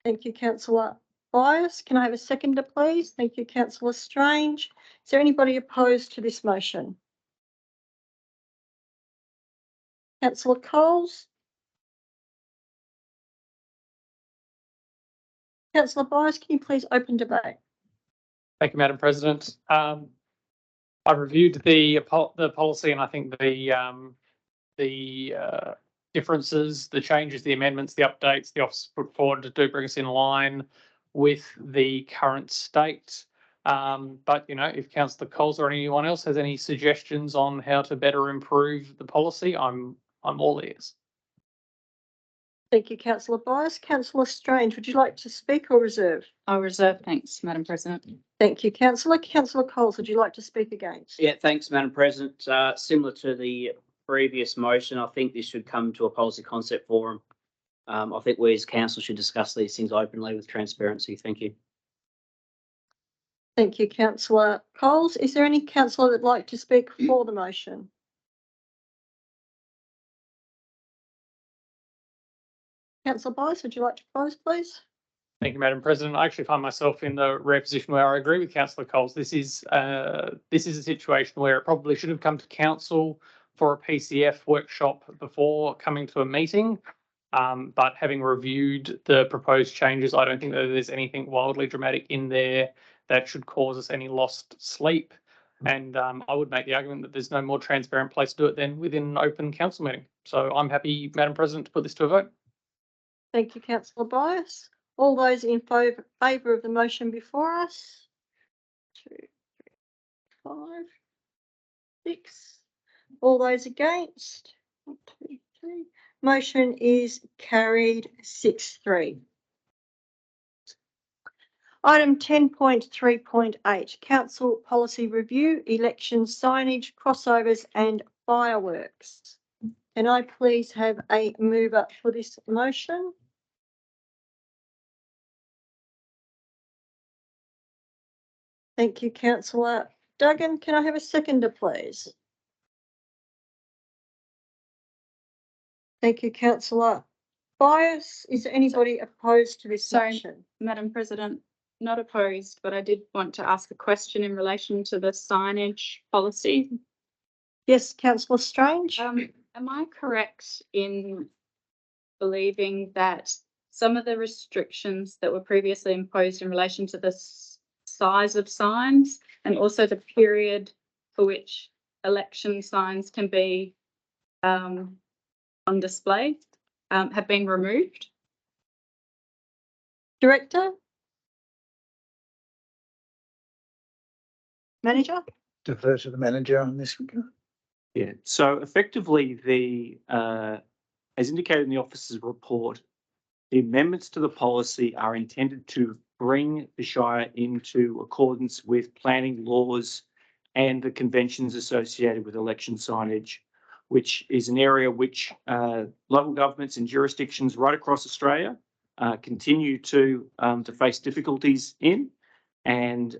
Thank you, councillor Byers. Can I have a seconder, please? Thank you, councillor Strange. Is there anybody opposed to this motion? Councillor Coles. Councillor Byers, can you please open debate? Thank you, Madam President. I reviewed the policy, and I think the differences, the changes, the amendments, the updates the office put forward do bring us in line with the current state. But you know, if Councillor Coles or anyone else has any suggestions on how to better improve the policy, I'm all ears. Thank you, councillor Bias. Councillor Strange, would you like to speak or reserve? I'll reserve, thanks, Madam President. Thank you, councillor. Councillor Coles, would you like to speak against? Yeah, thanks, Madam President. Similar to the previous motion, I think this should come to a policy concept forum. I think we as council should discuss these things openly with transparency. Thank you. Thank you, councillor Coles. Is there any councillor that'd like to speak for the motion? Councillor Bias, would you like to close, please? Thank you, Madam President. I actually find myself in the rare position where I agree with councillor Coles. This is a situation where it probably should have come to council for a PCF workshop before coming to a meeting. But having reviewed the proposed changes, I don't think that there's anything wildly dramatic in there that should cause us any lost sleep. And I would make the argument that there's no more transparent place to do it than within an open council meeting. So I'm happy, Madam President, to put this to a vote. Thank you, councillor Bias. All those in favour of the motion before us? 2, 3, 5, 6. All those against? 1, 2, 3. Motion is carried 6-3. Item 10.3.8, Council Policy Review, Election Signage, Crossovers and Fireworks. Can I please have a mover for this motion? Thank you, councillor Duggan. Can I have a seconder, please? Thank you, councillor Bias. Is there anybody opposed to this motion? Madam President, not opposed, but I did want to ask a question in relation to the signage policy. Yes, councillor Strange. Am I correct in believing that some of the restrictions that were previously imposed in relation to the size of signs and also the period for which election signs can be on display have been removed? Director? Manager? Defer to the manager on this. Yeah, so effectively as indicated in the officer's report, the amendments to the policy are intended to bring the Shire into accordance with planning laws and the conventions associated with election signage, which is an area which local governments and jurisdictions right across Australia continue to face difficulties in. And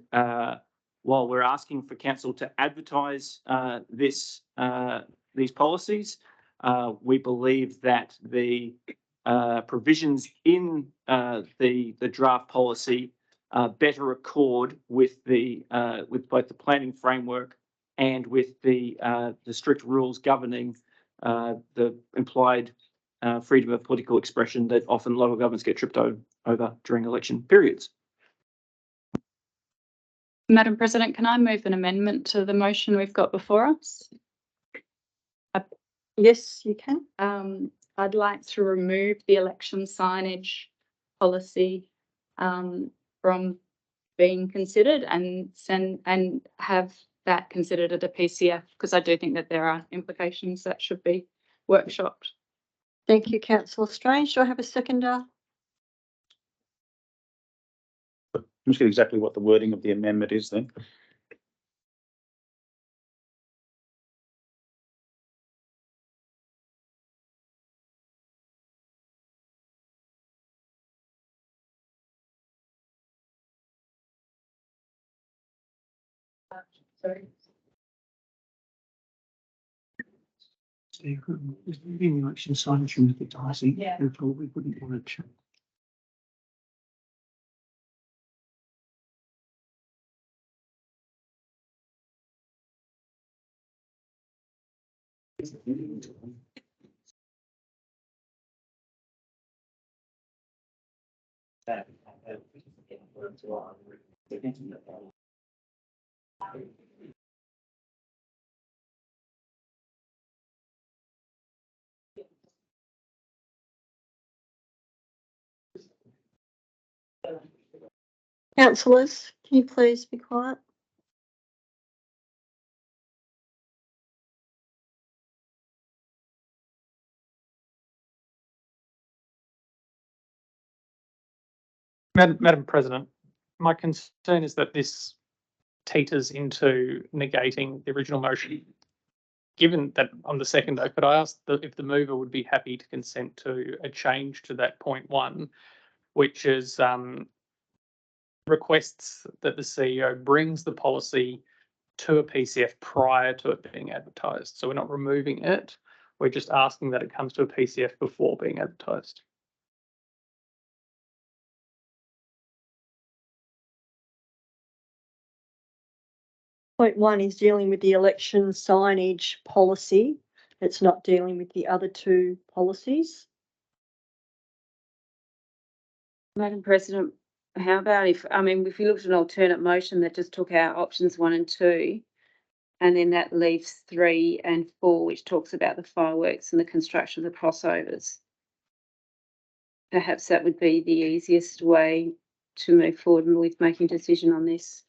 while we're asking for council to advertise these policies, we believe that the provisions in the draft policy better accord with both the planning framework and with the strict rules governing the implied freedom of political expression that often local governments get tripped over during election periods. Madam President, can I move an amendment to the motion we've got before us? Yes, you can. I'd like to remove the election signage policy from being considered and have that considered at a PCF, because I do think that there are implications that should be workshopped. Thank you, councillor Strange. Do I have a seconder? I'm just get exactly what the wording of the amendment is then. Sorry. So removing election signage from advertising, Yeah. we probably wouldn't want to change. Councillors, can you please be quiet? Madam President, my concern is that this teeters into negating the original motion. Given that on the seconder, could I ask if the mover would be happy to consent to a change to that point 1, which is requests that the CEO brings the policy to a PCF prior to it being advertised. So we're not removing it. We're just asking that it comes to a PCF before being advertised. Point 1 is dealing with the election signage policy. It's not dealing with the other 2 policies. Madam President, how about if we looked at an alternate motion that just took out options 1 and 2, and then that leaves 3 and 4, which talks about the fireworks and the construction of the crossovers. Perhaps that would be the easiest way to move forward with making a decision on this.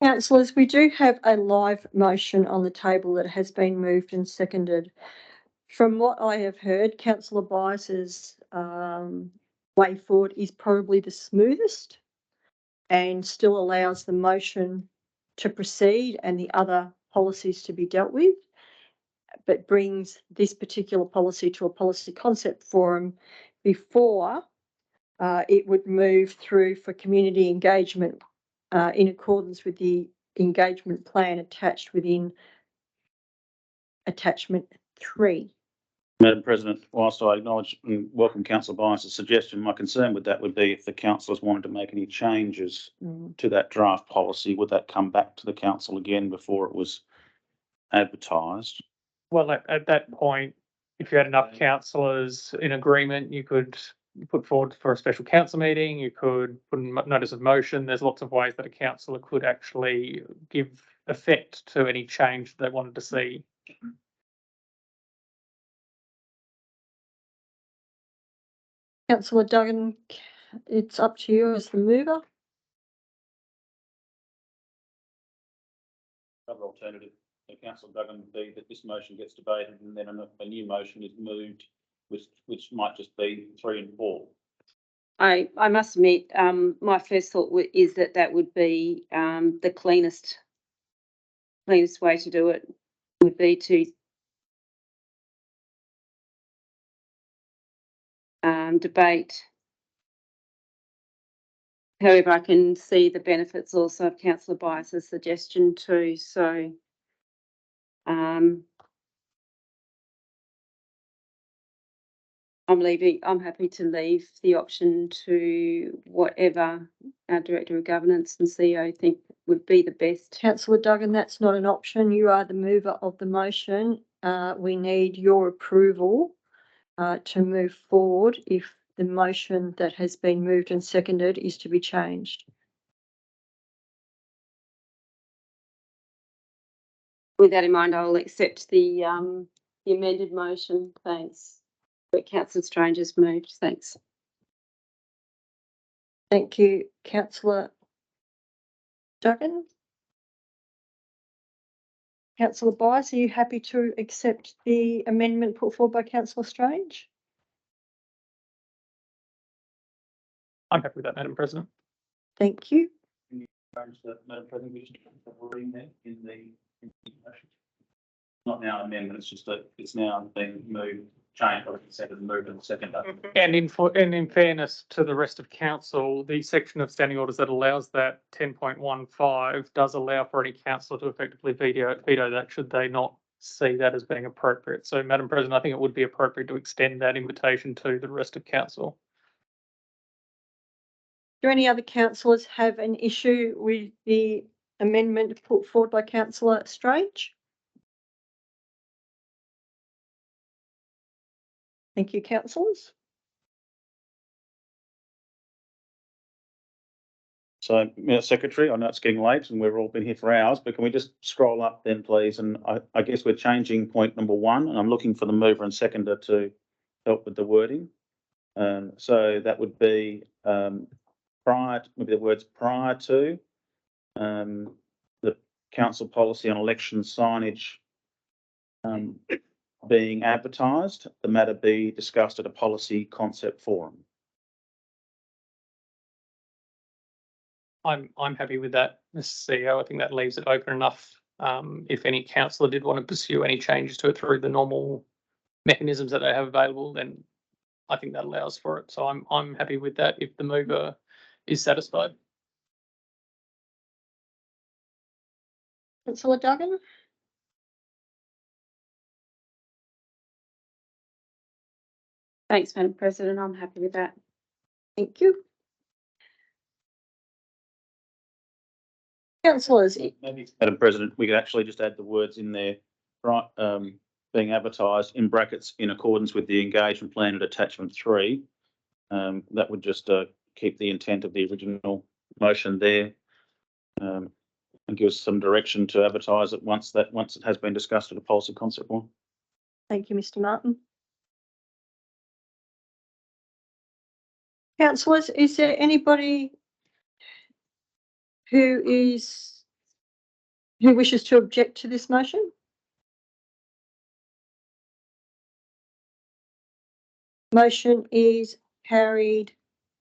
Councillors, we do have a live motion on the table that has been moved and seconded. From what I have heard, Councillor Bias's way forward is probably the smoothest and still allows the motion to proceed and the other policies to be dealt with, but brings this particular policy to a policy concept forum before it would move through for community engagement in accordance with the engagement plan attached within attachment 3. Madam President, whilst I acknowledge and welcome Councillor Bias's suggestion, my concern with that would be if the councillors wanted to make any changes to that draft policy, would that come back to the council again before it was advertised? Well, at that point, if you had enough councillors in agreement, you could put forward for a special council meeting, you could put a notice of motion. There's lots of ways that a councillor could actually give effect to any change they wanted to see. Councillor Duggan, it's up to you as the mover. Another alternative, Councillor Duggan, would be that this motion gets debated and then a new motion is moved, which might just be 3 and 4. I must admit, my first thought is that would be the cleanest way to do it, would be to debate. However, I can see the benefits also of Councillor Bias's suggestion too. So I'm happy to leave the option to whatever our Director of Governance and CEO think would be the best. Councillor Duggan, that's not an option. You are the mover of the motion. We need your approval to move forward if the motion that has been moved and seconded is to be changed. With that in mind, I will accept the amended motion. Thanks. But Councillor Strange has moved. Thanks. Thank you, Councillor Duggan. Councillor Bias, are you happy to accept the amendment put forward by Councillor Strange? I'm happy with that, Madam President. Thank you. Madam President, we just in the motion. Not now an amendment, it's just that it's now been moved, changed, or consented and moved in the second. And in fairness to the rest of council, the section of standing orders that allows that 10.15 does allow for any councillor to effectively veto that should they not see that as being appropriate. So, Madam President, I think it would be appropriate to extend that invitation to the rest of council. Do any other councillors have an issue with the amendment put forward by Councillor Strange? Thank you, councillors. So, Secretary, I know it's getting late and we've all been here for hours, but can we just scroll up then, please? And I guess we're changing point number 1, and I'm looking for the mover and seconder to help with the wording. So that would be maybe the words prior to the council policy on election signage being advertised, the matter be discussed at a policy concept forum. I'm happy with that, Mr. CEO. I think that leaves it open enough. If any councillor did want to pursue any changes to it through the normal mechanisms that they have available, then I think that allows for it. So I'm happy with that if the mover is satisfied. Councillor Duggan? Thanks, Madam President. I'm happy with that. Thank you. Councillors, Maybe, Madam President, we could actually just add the words in there, right? Being advertised in brackets in accordance with the engagement plan at attachment 3. That would just keep the intent of the original motion there, and give us some direction to advertise it once it has been discussed at a policy concept one. thank you, Mr. Martin. Councillors, is there anybody who wishes to object to this motion? Motion is carried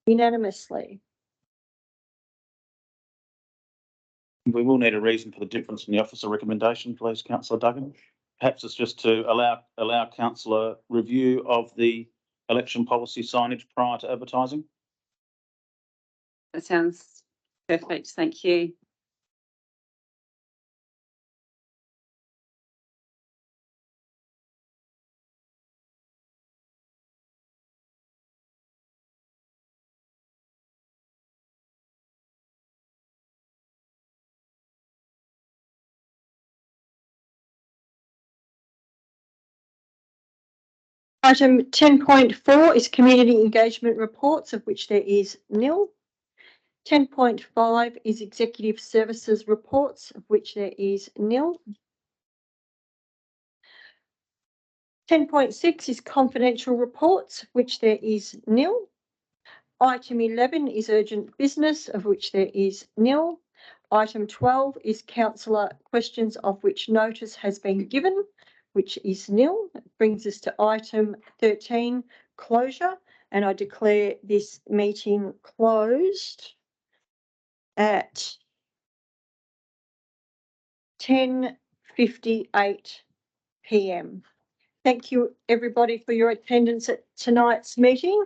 unanimously. We will need a reason for the difference in the officer recommendation, please, Councillor Duggan. Perhaps it's just to allow councillor review of the election policy signage prior to advertising. That sounds perfect. Thank you. Item 10.4 is community engagement reports, of which there is nil. 10.5 is executive services reports, of which there is nil. 10.6 is confidential reports, of which there is nil. Item 11 is urgent business, of which there is nil. Item 12 is councillor questions, of which notice has been given, which is nil. That brings us to item 13, closure, and I declare this meeting closed at 10:58 p.m. Thank you, everybody, for your attendance at tonight's meeting.